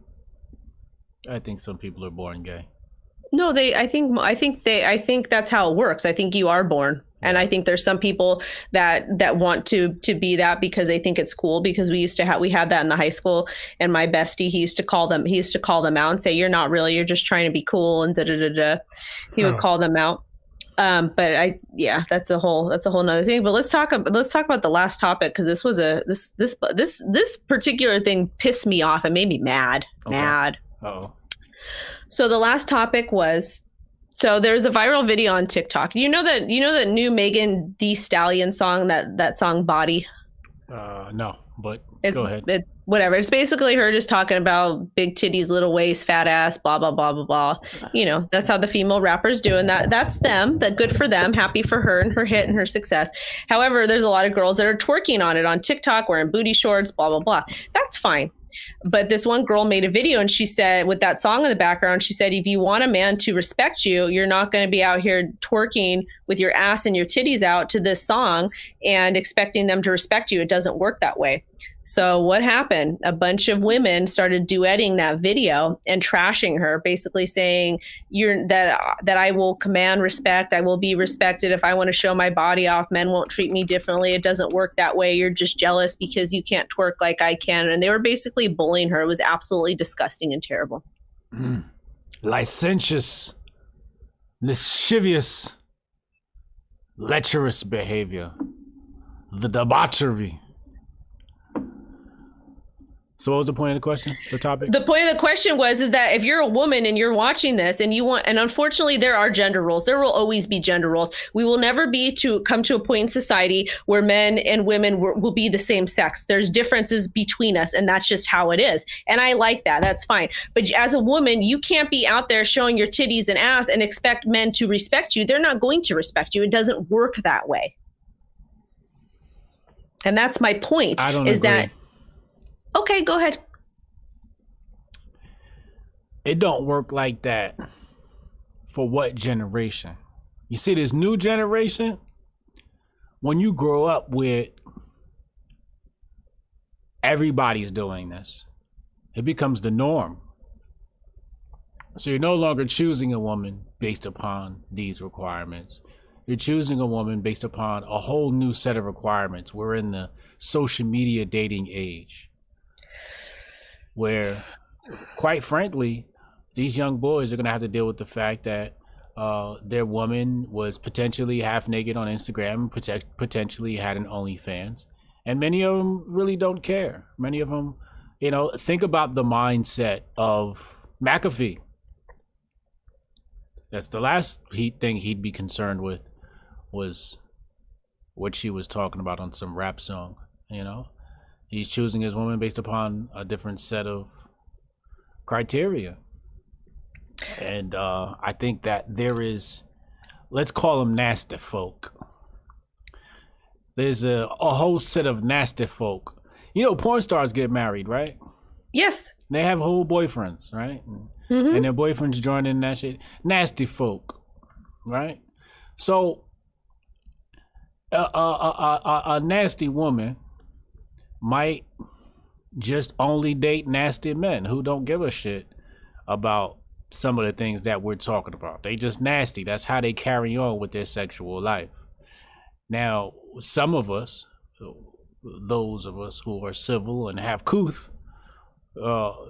I think some people are born gay. No, I think that's how it works. I think you are born. And I think there's some people that want to be that because they think it's cool, because we had that in the high school, and my bestie, he used to call them out and say, you're not really, you're just trying to be cool, and he would call them out. But that's a whole nother thing. But let's talk about the last topic, because this was this particular thing pissed me off and made me mad. Okay. Mad. Uh-oh. So the last topic was, so there's a viral video on TikTok. You know that new Megan Thee Stallion song, that song Body? No, but go ahead. Whatever. It's basically her just talking about big titties, little waist, fat ass, blah, blah, blah, blah, blah. You know, that's how the female rappers do. And that's them. That good for them. Happy for her and her hit and her success. However, there's a lot of girls that are twerking on it on TikTok, wearing booty shorts, blah, blah, blah. That's fine. But this one girl made a video, and she said, with that song in the background, she said, if you want a man to respect you, you're not going to be out here twerking with your ass and your titties out to this song and expecting them to respect you. It doesn't work that way. So what happened? A bunch of women started duetting that video and trashing her, basically saying that I will command respect. I will be respected. If I want to show my body off, men won't treat me differently. It doesn't work that way. You're just jealous because you can't twerk like I can. And they were basically bullying her. It was absolutely disgusting and terrible. Licentious, lascivious, lecherous behavior. The debauchery. So what was the point of the question, the topic? The point of the question is that if you're a woman and you're watching this and and unfortunately there are gender roles, there will always be gender roles. We will never come to a point in society where men and women will be the same sex. There's differences between us, and that's just how it is. And I like that. That's fine. But as a woman, you can't be out there showing your titties and ass and expect men to respect you. They're not going to respect you. It doesn't work that way. And that's my point. I don't agree. Okay, go ahead. It don't work like that. For what generation? You see, this new generation, when you grow up with everybody's doing this, it becomes the norm. So you're no longer choosing a woman based upon these requirements. You're choosing a woman based upon a whole new set of requirements. We're in the social media dating age, where, quite frankly, these young boys are going to have to deal with the fact that their woman was potentially half naked on Instagram, potentially had an OnlyFans. And many of them really don't care. Many of them, think about the mindset of McAfee. That's the last thing he'd be concerned with, was what she was talking about on some rap song, He's choosing his woman based upon a different set of criteria. And I think that there is, let's call them nasty folk. There's a whole set of nasty folk. Porn stars get married, right? Yes. They have whole boyfriends, right? Mm-hmm. And their boyfriends join in that shit. Nasty folk, right? So a nasty woman might just only date nasty men who don't give a shit about some of the things that we're talking about. They just nasty. That's how they carry on with their sexual life. Now, some of us, those of us who are civil and have couth,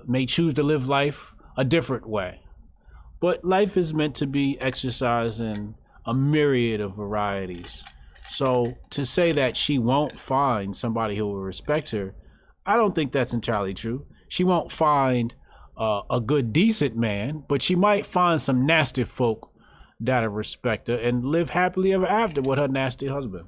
may choose to live life a different way. But life is meant to be exercised in a myriad of varieties. So to say that she won't find somebody who will respect her, I don't think that's entirely true. She won't find a good, decent man, but she might find some nasty folk that'll respect her and live happily ever after with her nasty husband.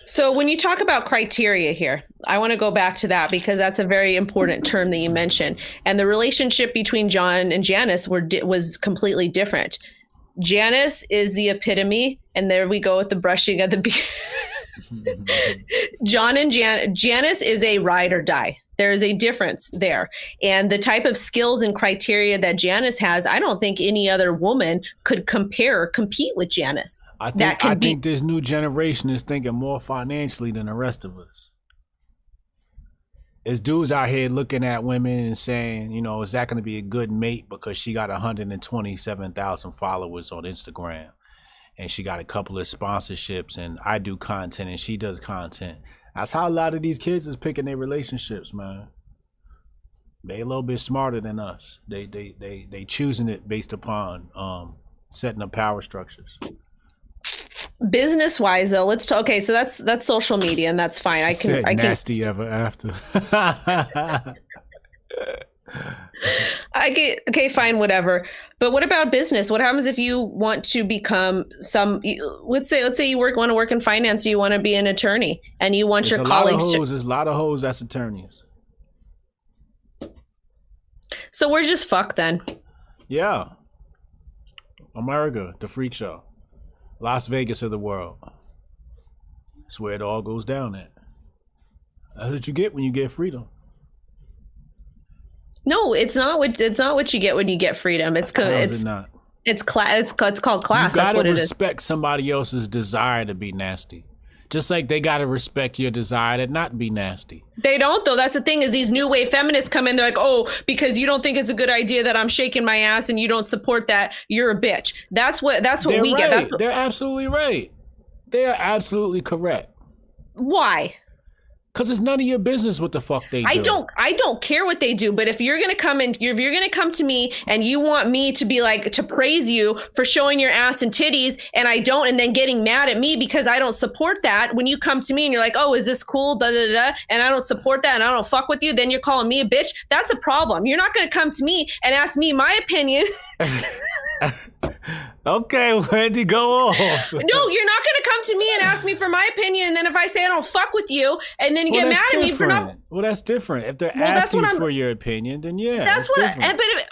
So when you talk about criteria here, I want to go back to that because that's a very important term that you mentioned. And the relationship between John and Janice was completely different. Janice is the epitome, and there we go with the brushing of the beard. Janice is a ride or die. There is a difference there. And the type of skills and criteria that Janice has, I don't think any other woman could compare or compete with Janice. I think this new generation is thinking more financially than the rest of us. There's dudes out here looking at women and saying, you know, is that going to be a good mate because she got 127,000 followers on Instagram and she got a couple of sponsorships and I do content and she does content. That's how a lot of these kids is picking their relationships, man. They a little bit smarter than us. They choosing it based upon setting up power structures. Business wise though, let's talk. Okay, so that's social media and that's fine. I can nasty ever after. Okay, fine, whatever. But what about business? What happens if you want to become let's say you want to work in finance, you want to be an attorney and you want your colleagues there's a lot of hoes that's attorneys. So we're just fucked then. Yeah. America, the freak show. Las Vegas of the world. That's where it all goes down at. That's what you get when you get freedom. No, it's not what you get when you get freedom. It's called class. That's what it is. You gotta respect somebody else's desire to be nasty. Just like they gotta respect your desire to not be nasty. They don't though. That's the thing is these new wave feminists come in. They're like, oh, because you don't think it's a good idea that I'm shaking my ass and you don't support that, you're a bitch. That's what we get. They're absolutely right. They are absolutely correct. Why? Because it's none of your business what the fuck they do. I don't care what they do, but if you're gonna come to me and you want me to be like to praise you for showing your ass and titties and I don't, and then getting mad at me because I don't support that, when you come to me and you're like, oh, is this cool? Blah, blah, blah, and I don't support that and I don't fuck with you, then you're calling me a bitch. That's a problem. You're not gonna come to me and ask me my opinion. Okay, Wendy, go on. No, you're not going to come to me and ask me for my opinion, and then if I say I don't fuck with you, and then you get mad at me for not. Well, that's different. If they're asking for your opinion, then yeah, that's what.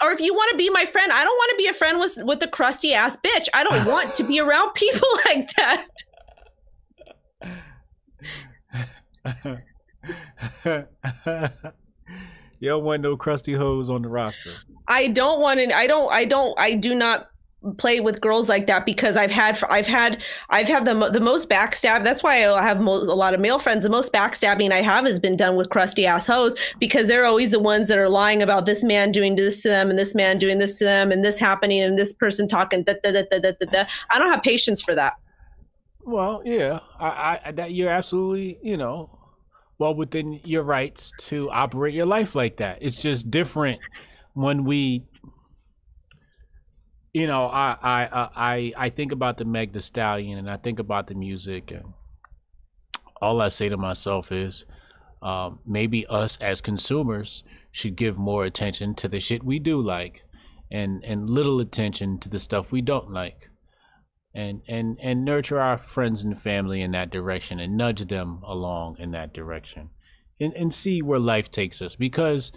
Or if you want to be my friend, I don't want to be a friend with the crusty ass bitch. I don't want to be around people like that. You don't want no crusty hoes on the roster. I don't want it. I do not play with girls like that because I've had the most backstab. That's why I have a lot of male friends. The most backstabbing I have has been done with crusty ass hoes because they're always the ones that are lying about this man doing this to them and this man doing this to them and this happening and this person talking. Da, da, da, da, da, da. I don't have patience for that. Well, yeah, I that you're absolutely, well within your rights to operate your life like that. It's just different when we. I think about the Meg Thee Stallion and I think about the music and all I say to myself is maybe us as consumers should give more attention to the shit we do like and little attention to the stuff we don't like and nurture our friends and family in that direction and nudge them along in that direction and see where life takes us because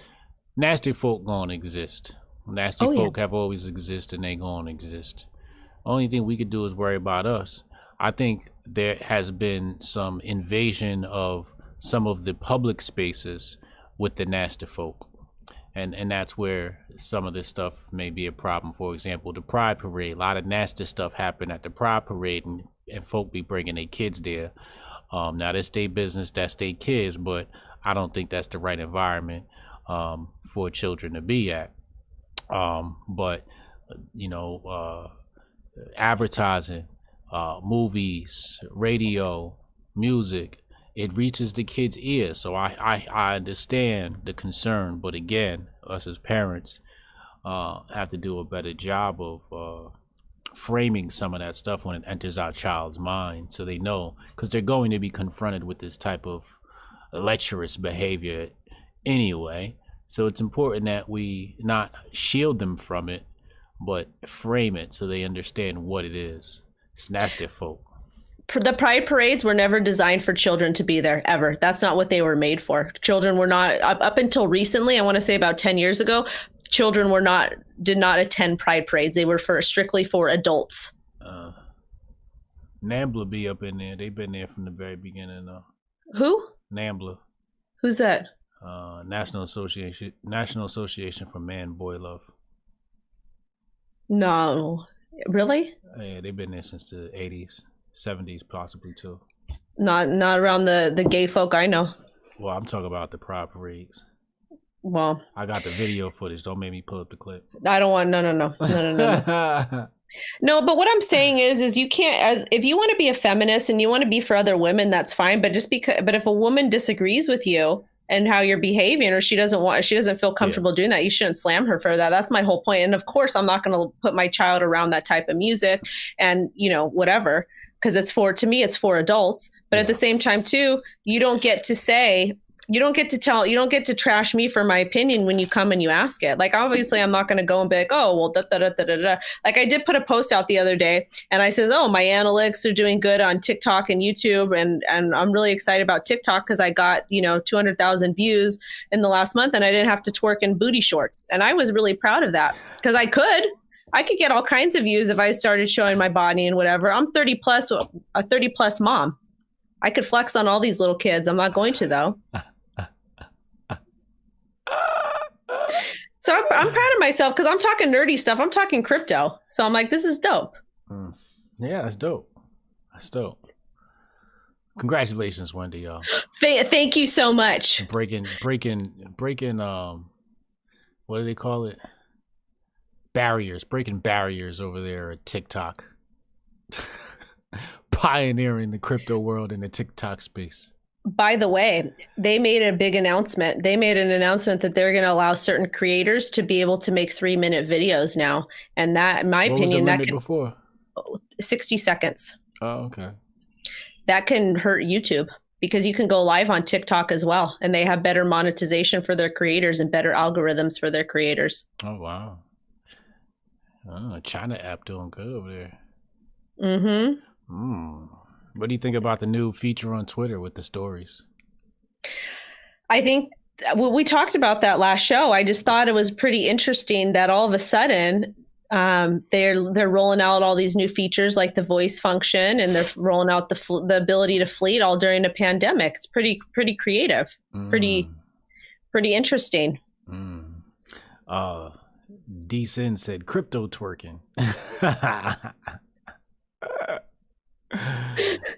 nasty folk gonna exist. Nasty folk have always existed and they gonna exist. Only thing we could do is worry about us. I think there has been some invasion of some of the public spaces with the nasty folk. And that's where some of this stuff may be a problem. For example, the Pride Parade. A lot of nasty stuff happened at the Pride Parade and folk be bringing their kids there. Now that's their business, that's their kids, but I don't think that's the right environment for children to be at. But advertising, movies, radio, music, it reaches the kids' ears. So I understand the concern, but again, us as parents have to do a better job of framing some of that stuff when it enters our child's mind, so they know, because they're going to be confronted with this type of lecherous behavior anyway. So it's important that we not shield them from it, but frame it so they understand what it is. It's nasty folk. The pride parades were never designed for children to be there ever. That's not what they were made for. Children were not, up until recently, I want to say about 10 years ago, children did not attend pride parades. They were strictly for adults. NAMBLA be up in there. They've been there from the very beginning though. Who? NAMBLA. Who's that? National Association for Man Boy Love. No. Really? Yeah, they've been there since the 80s, 70s possibly too. Not around the gay folk I know. Well, I'm talking about the pride parades. Well, I got the video footage. Don't make me pull up the clip. I don't want. No. No, but what I'm saying is you can't, if you want to be a feminist and you want to be for other women, that's fine. But but if a woman disagrees with you and how you're behaving, or she doesn't feel comfortable doing that, you shouldn't slam her for that. That's my whole point. And of course, I'm not going to put my child around that type of music and, whatever, because it's for adults. But at the same time, too, you don't get to trash me for my opinion when you come and you ask it. Like, obviously, I'm not going to go and be like, oh, well, da, da, da, da, da. Like, I did put a post out the other day and I says, oh, my analytics are doing good on TikTok and YouTube. And I'm really excited about TikTok because I got, 200,000 views in the last month and I didn't have to twerk in booty shorts. And I was really proud of that because I could get all kinds of views if I started showing my body and whatever. I'm 30 plus, a 30 plus mom. I could flex on all these little kids. I'm not going to, though. So I'm proud of myself because I'm talking nerdy stuff. I'm talking crypto. So I'm like, this is dope. Yeah, that's dope. That's dope. Congratulations, Wendy O. Thank you so much. Breaking what do they call it? Barriers. Breaking barriers over there at TikTok. Pioneering the crypto world in the TikTok space. By the way, they made a big announcement. They made an announcement that they're going to allow certain creators to be able to make 3-minute videos now. And that, in my opinion, that can before 60 seconds. Oh, okay. That can hurt YouTube because you can go live on TikTok as well. And they have better monetization for their creators and better algorithms for their creators. Oh, wow. Oh, China app doing good over there. What do you think about the new feature on Twitter with the stories? I think we talked about that last show. I just thought it was pretty interesting that all of a sudden they're rolling out all these new features like the voice function, and they're rolling out the ability to fleet all during a pandemic. It's pretty creative, pretty interesting. D-Sin said crypto twerking.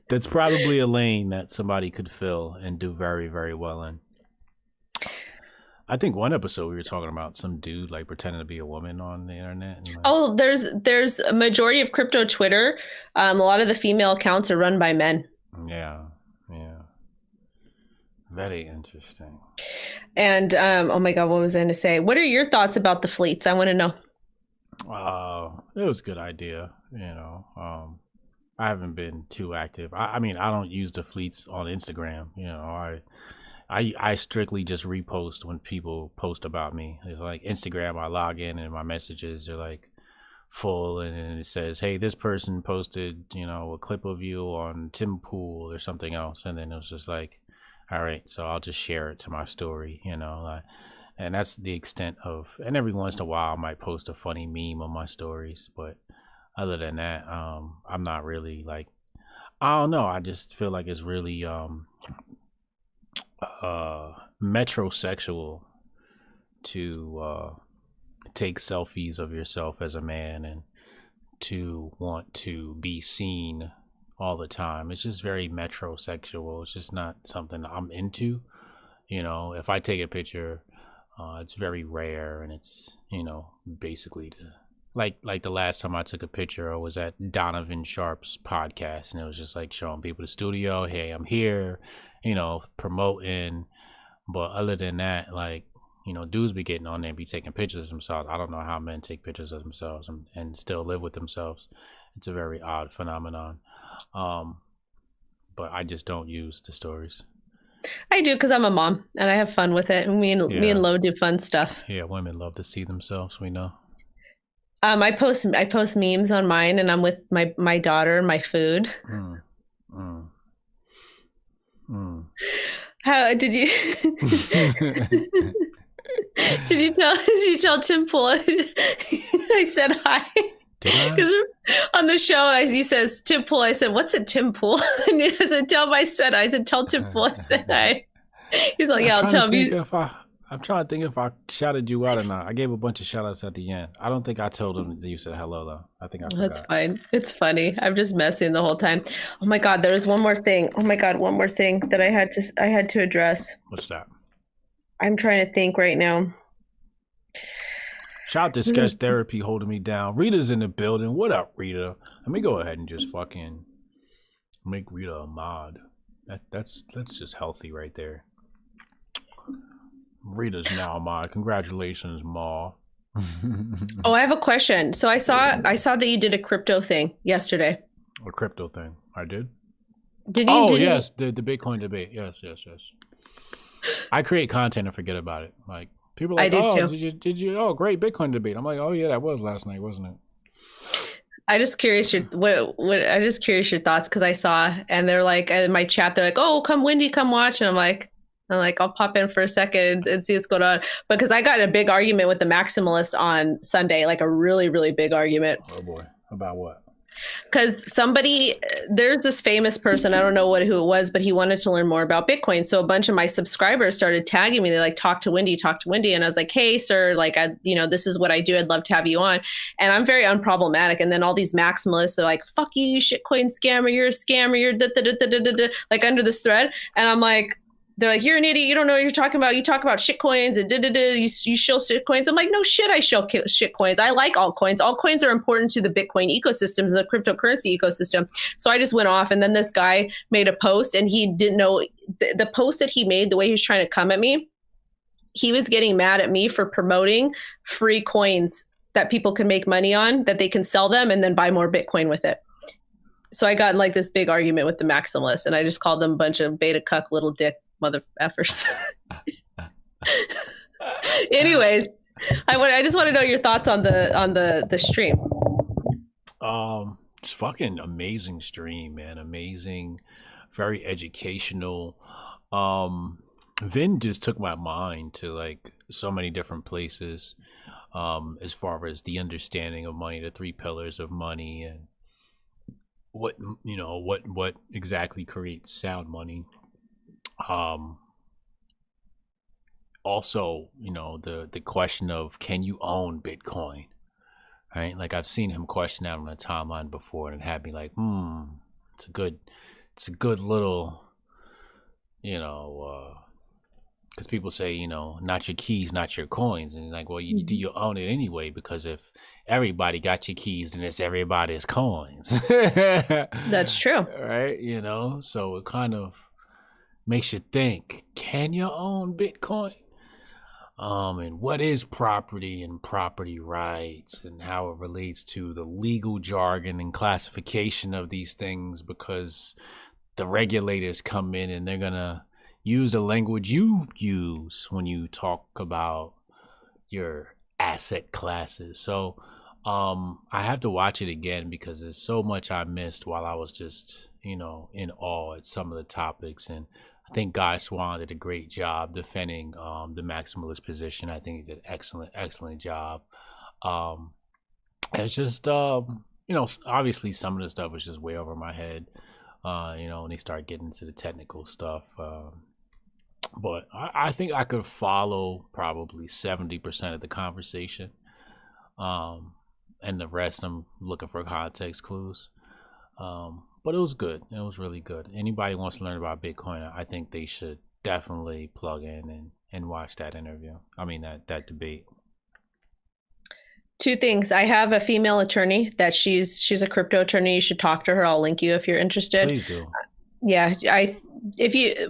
That's probably a lane that somebody could fill and do very, very well in. I think one episode we were talking about some dude like pretending to be a woman on the internet. And, oh, there's a majority of crypto Twitter. A lot of the female accounts are run by men. Yeah. Very interesting. And oh my God, what was I going to say? What are your thoughts about the fleets? I want to know. It was a good idea. I haven't been too active. I mean, I don't use the fleets on Instagram. I strictly just repost when people post about me. It's like Instagram, I log in and my messages are like full, and it says, hey, this person posted, a clip of you on Tim Pool or something else. And then it was just like, all right, so I'll just share it to my story, and that's the extent of, and every once in a while I might post a funny meme on my stories, but other than that, I'm not really like, I don't know. I just feel like it's really metrosexual to take selfies of yourself as a man and to want to be seen all the time. It's just very metrosexual. It's just not something I'm into. If I take a picture, it's very rare, and it's, basically to like the last time I took a picture, I was at Donovan Sharp's podcast, and it was just like showing people the studio. Hey, I'm here, promoting. But other than that, like, dudes be getting on there and be taking pictures of themselves. I don't know how men take pictures of themselves and still live with themselves. It's a very odd phenomenon. But I just don't use the stories. I do because I'm a mom and I have fun with it. Me and Lo do fun stuff. Yeah, women love to see themselves. We know. I post memes on mine, and I'm with my daughter and my food. How did you? Did you tell Tim Pool? I said hi. Because on the show, as he says Tim Pool, I said, "What's a Tim Pool?" And I said, "Tell Tim Pool I said hi." He's like, "Yeah, I'll tell you." I'm trying to think if I shouted you out or not. I gave a bunch of shout outs at the end. I don't think I told him that you said hello though. I think I forgot. That's fine. It's funny. I'm just messing the whole time. Oh my God, there was one more thing. Oh my God, one more thing that I had to address. What's that? I'm trying to think right now. Shout out to Sketch Therapy holding me down. Rita's in the building. What up, Rita? Let me go ahead and just fucking make Rita a mod. That's just healthy right there. Rita's now a mod. Congratulations, Ma. Oh, I have a question. So I saw that you did a crypto thing yesterday. A crypto thing. I did? Did you? Oh, yes. The Bitcoin debate. Yes. I create content and forget about it. Like, people are like, oh, too. Did you? Oh, great Bitcoin debate. I'm like, oh yeah, that was last night, wasn't it? I just curious your thoughts because I saw and they're like in my chat they're like, oh, come Wendy, come watch, and I'm like, I'll pop in for a second and see what's going on because I got a big argument with the maximalist on Sunday, like a really really big argument. Oh boy, about what? Because there's this famous person, I don't know who it was, but he wanted to learn more about Bitcoin. So a bunch of my subscribers started tagging me. They're like, talk to Wendy. And I was like, hey, sir, like, this is what I do. I'd love to have you on. And I'm very unproblematic. And then all these maximalists are like, fuck you, you shitcoin scammer. You're a scammer. You're like under this thread. And I'm like, they're like, you're an idiot. You don't know what you're talking about. You talk about shit coins and you shill shit coins. I'm like, no shit, I shill shit coins. I like altcoins. Altcoins are important to the Bitcoin ecosystem, the cryptocurrency ecosystem. So I just went off. And then this guy made a post and he didn't know the post that he made, the way he was trying to come at me. He was getting mad at me for promoting free coins that people can make money on, that they can sell them and then buy more Bitcoin with it. So I got in like this big argument with the maximalists and I just called them a bunch of beta cuck little dick mother effers. Anyways, I just want to know your thoughts on the stream. It's fucking amazing stream, man. Amazing, very educational. Vin just took my mind to like so many different places. As far as the understanding of money, the 3 pillars of money, and what exactly creates sound money. Also, the question of, can you own Bitcoin? Right? Like I've seen him question that on the timeline before and it had me like, it's a good little, because people say, not your keys, not your coins. And he's like, well, you own it anyway, because if everybody got your keys, then it's everybody's coins. That's true. Right? So it kind of makes you think, can you own Bitcoin? And what is property and property rights and how it relates to the legal jargon and classification of these things, because the regulators come in and they're going to use the language you use when you talk about your asset classes. So I have to watch it again because there's so much I missed while I was just, in awe at some of the topics. And I think Guy Swan did a great job defending the maximalist position. I think he did an excellent job. And it's just, obviously some of the stuff was just way over my head, when they start getting into the technical stuff. But I think I could follow probably 70% of the conversation. And the rest, I'm looking for context clues. But it was good. It was really good. Anybody wants to learn about Bitcoin, I think they should definitely plug in and watch that interview. I mean, that debate. 2 things. I have a female attorney that she's a crypto attorney. You should talk to her. I'll link you if you're interested. Please do. Yeah,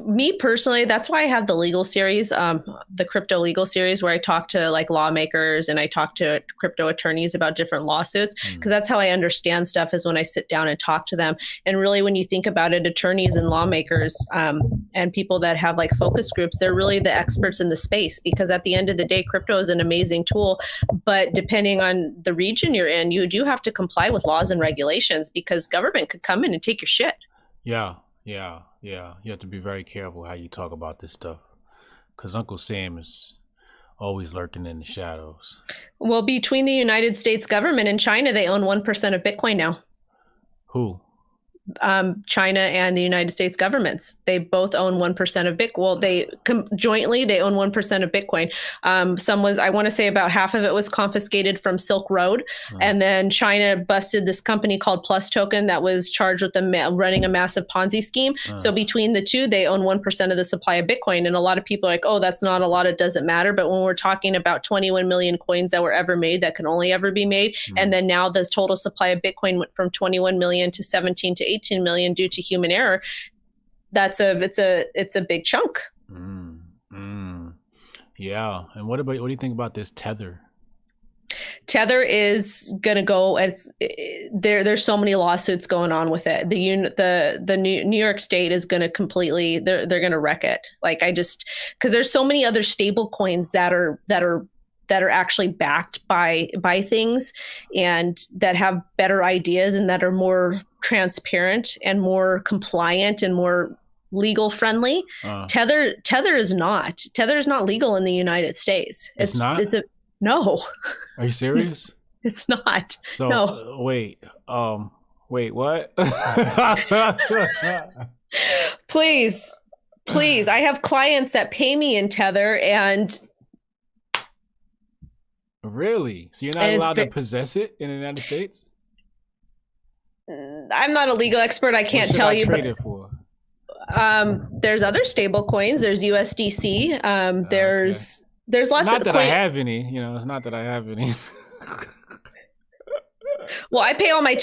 me personally, that's why I have the legal series, the crypto legal series, where I talk to like lawmakers and I talk to crypto attorneys about different lawsuits, because that's how I understand stuff, is when I sit down and talk to them. And really, when you think about it, attorneys and lawmakers and people that have like focus groups, they're really the experts in the space, because at the end of the day, crypto is an amazing tool. But depending on the region you're in, you do have to comply with laws and regulations, because government could come in and take your shit. Yeah. Yeah, yeah. You have to be very careful how you talk about this stuff, because Uncle Sam is always lurking in the shadows. Well, between the United States government and China, they own 1% of Bitcoin now. Who? China and the United States governments. They both own 1% of Bitcoin. Well, jointly they own 1% of Bitcoin. I want to say about half of it was confiscated from Silk Road, and then China busted this company called Plus Token that was charged with running a massive Ponzi scheme. So between the two, they own 1% of the supply of Bitcoin. And a lot of people are like, oh, that's not a lot. It doesn't matter. But when we're talking about 21 million coins that were ever made, that can only ever be made, and then now the total supply of Bitcoin went from 21 million to 17 to 18 million due to human error. It's a big chunk. Yeah. And what do you think about this Tether? Tether is going to go. There's so many lawsuits going on with it. The New York State is going to completely. They're going to wreck it. Because there's so many other stable coins that are actually backed by things and that have better ideas and that are more transparent and more compliant and more legal friendly. Tether is not. Tether is not legal in the United States. It's not? No. Are you serious? It's not. So no. Wait, what? Please. I have clients that pay me in Tether and really? So you're not allowed to possess it in the United States? I'm not a legal expert. I can't tell you. What should I trade it for? There's other stable coins. There's USDC. There's lots not of that I have any. It's not that I have any. Well, I pay all my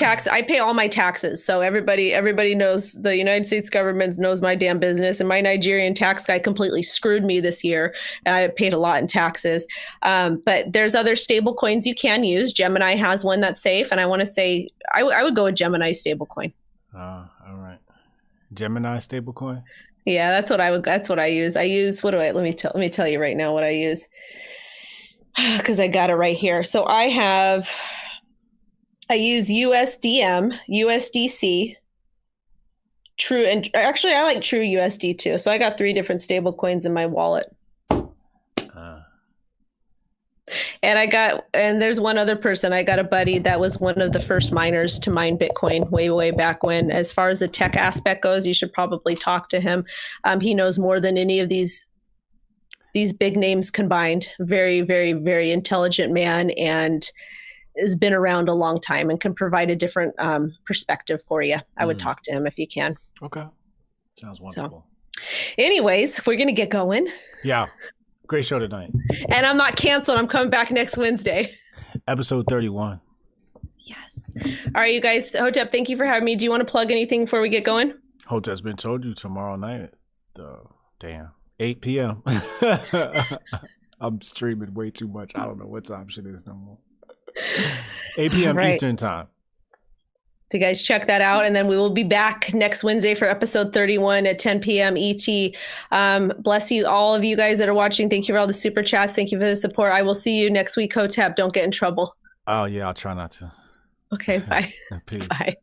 taxes. So everybody knows, the United States government knows my damn business. And my Nigerian tax guy completely screwed me this year. I paid a lot in taxes. But there's other stable coins you can use. Gemini has one that's safe. And I want to say, I would go with Gemini stablecoin. All right. Gemini stablecoin? Yeah, that's what I use. Let me tell you right now what I use. Because I got it right here. So I use USDM, USDC, True, and actually I like True USD too. So I got 3 different stable coins in my wallet. And there's one other person. I got a buddy that was one of the first miners to mine Bitcoin way back when. As far as the tech aspect goes, you should probably talk to him. He knows more than any of these big names combined. Very, very, very intelligent man, and has been around a long time and can provide a different perspective for you. I would talk to him if you can. Okay. Sounds wonderful. So, anyways, we're going to get going. Yeah. Great show tonight. And I'm not canceled. I'm coming back next Wednesday. Episode 31. Yes. All right, you guys. Hotep, thank you for having me. Do you want to plug anything before we get going? Hotep's been told you tomorrow night. 8 p.m. I'm streaming way too much. I don't know what time shit is no more. 8 p.m. Right. Eastern time. So guys, check that out. And then we will be back next Wednesday for episode 31 at 10 p.m. ET. Bless you, all of you guys that are watching. Thank you for all the super chats. Thank you for the support. I will see you next week, Hotep. Don't get in trouble. Oh, yeah, I'll try not to. Okay, bye. Peace. Bye.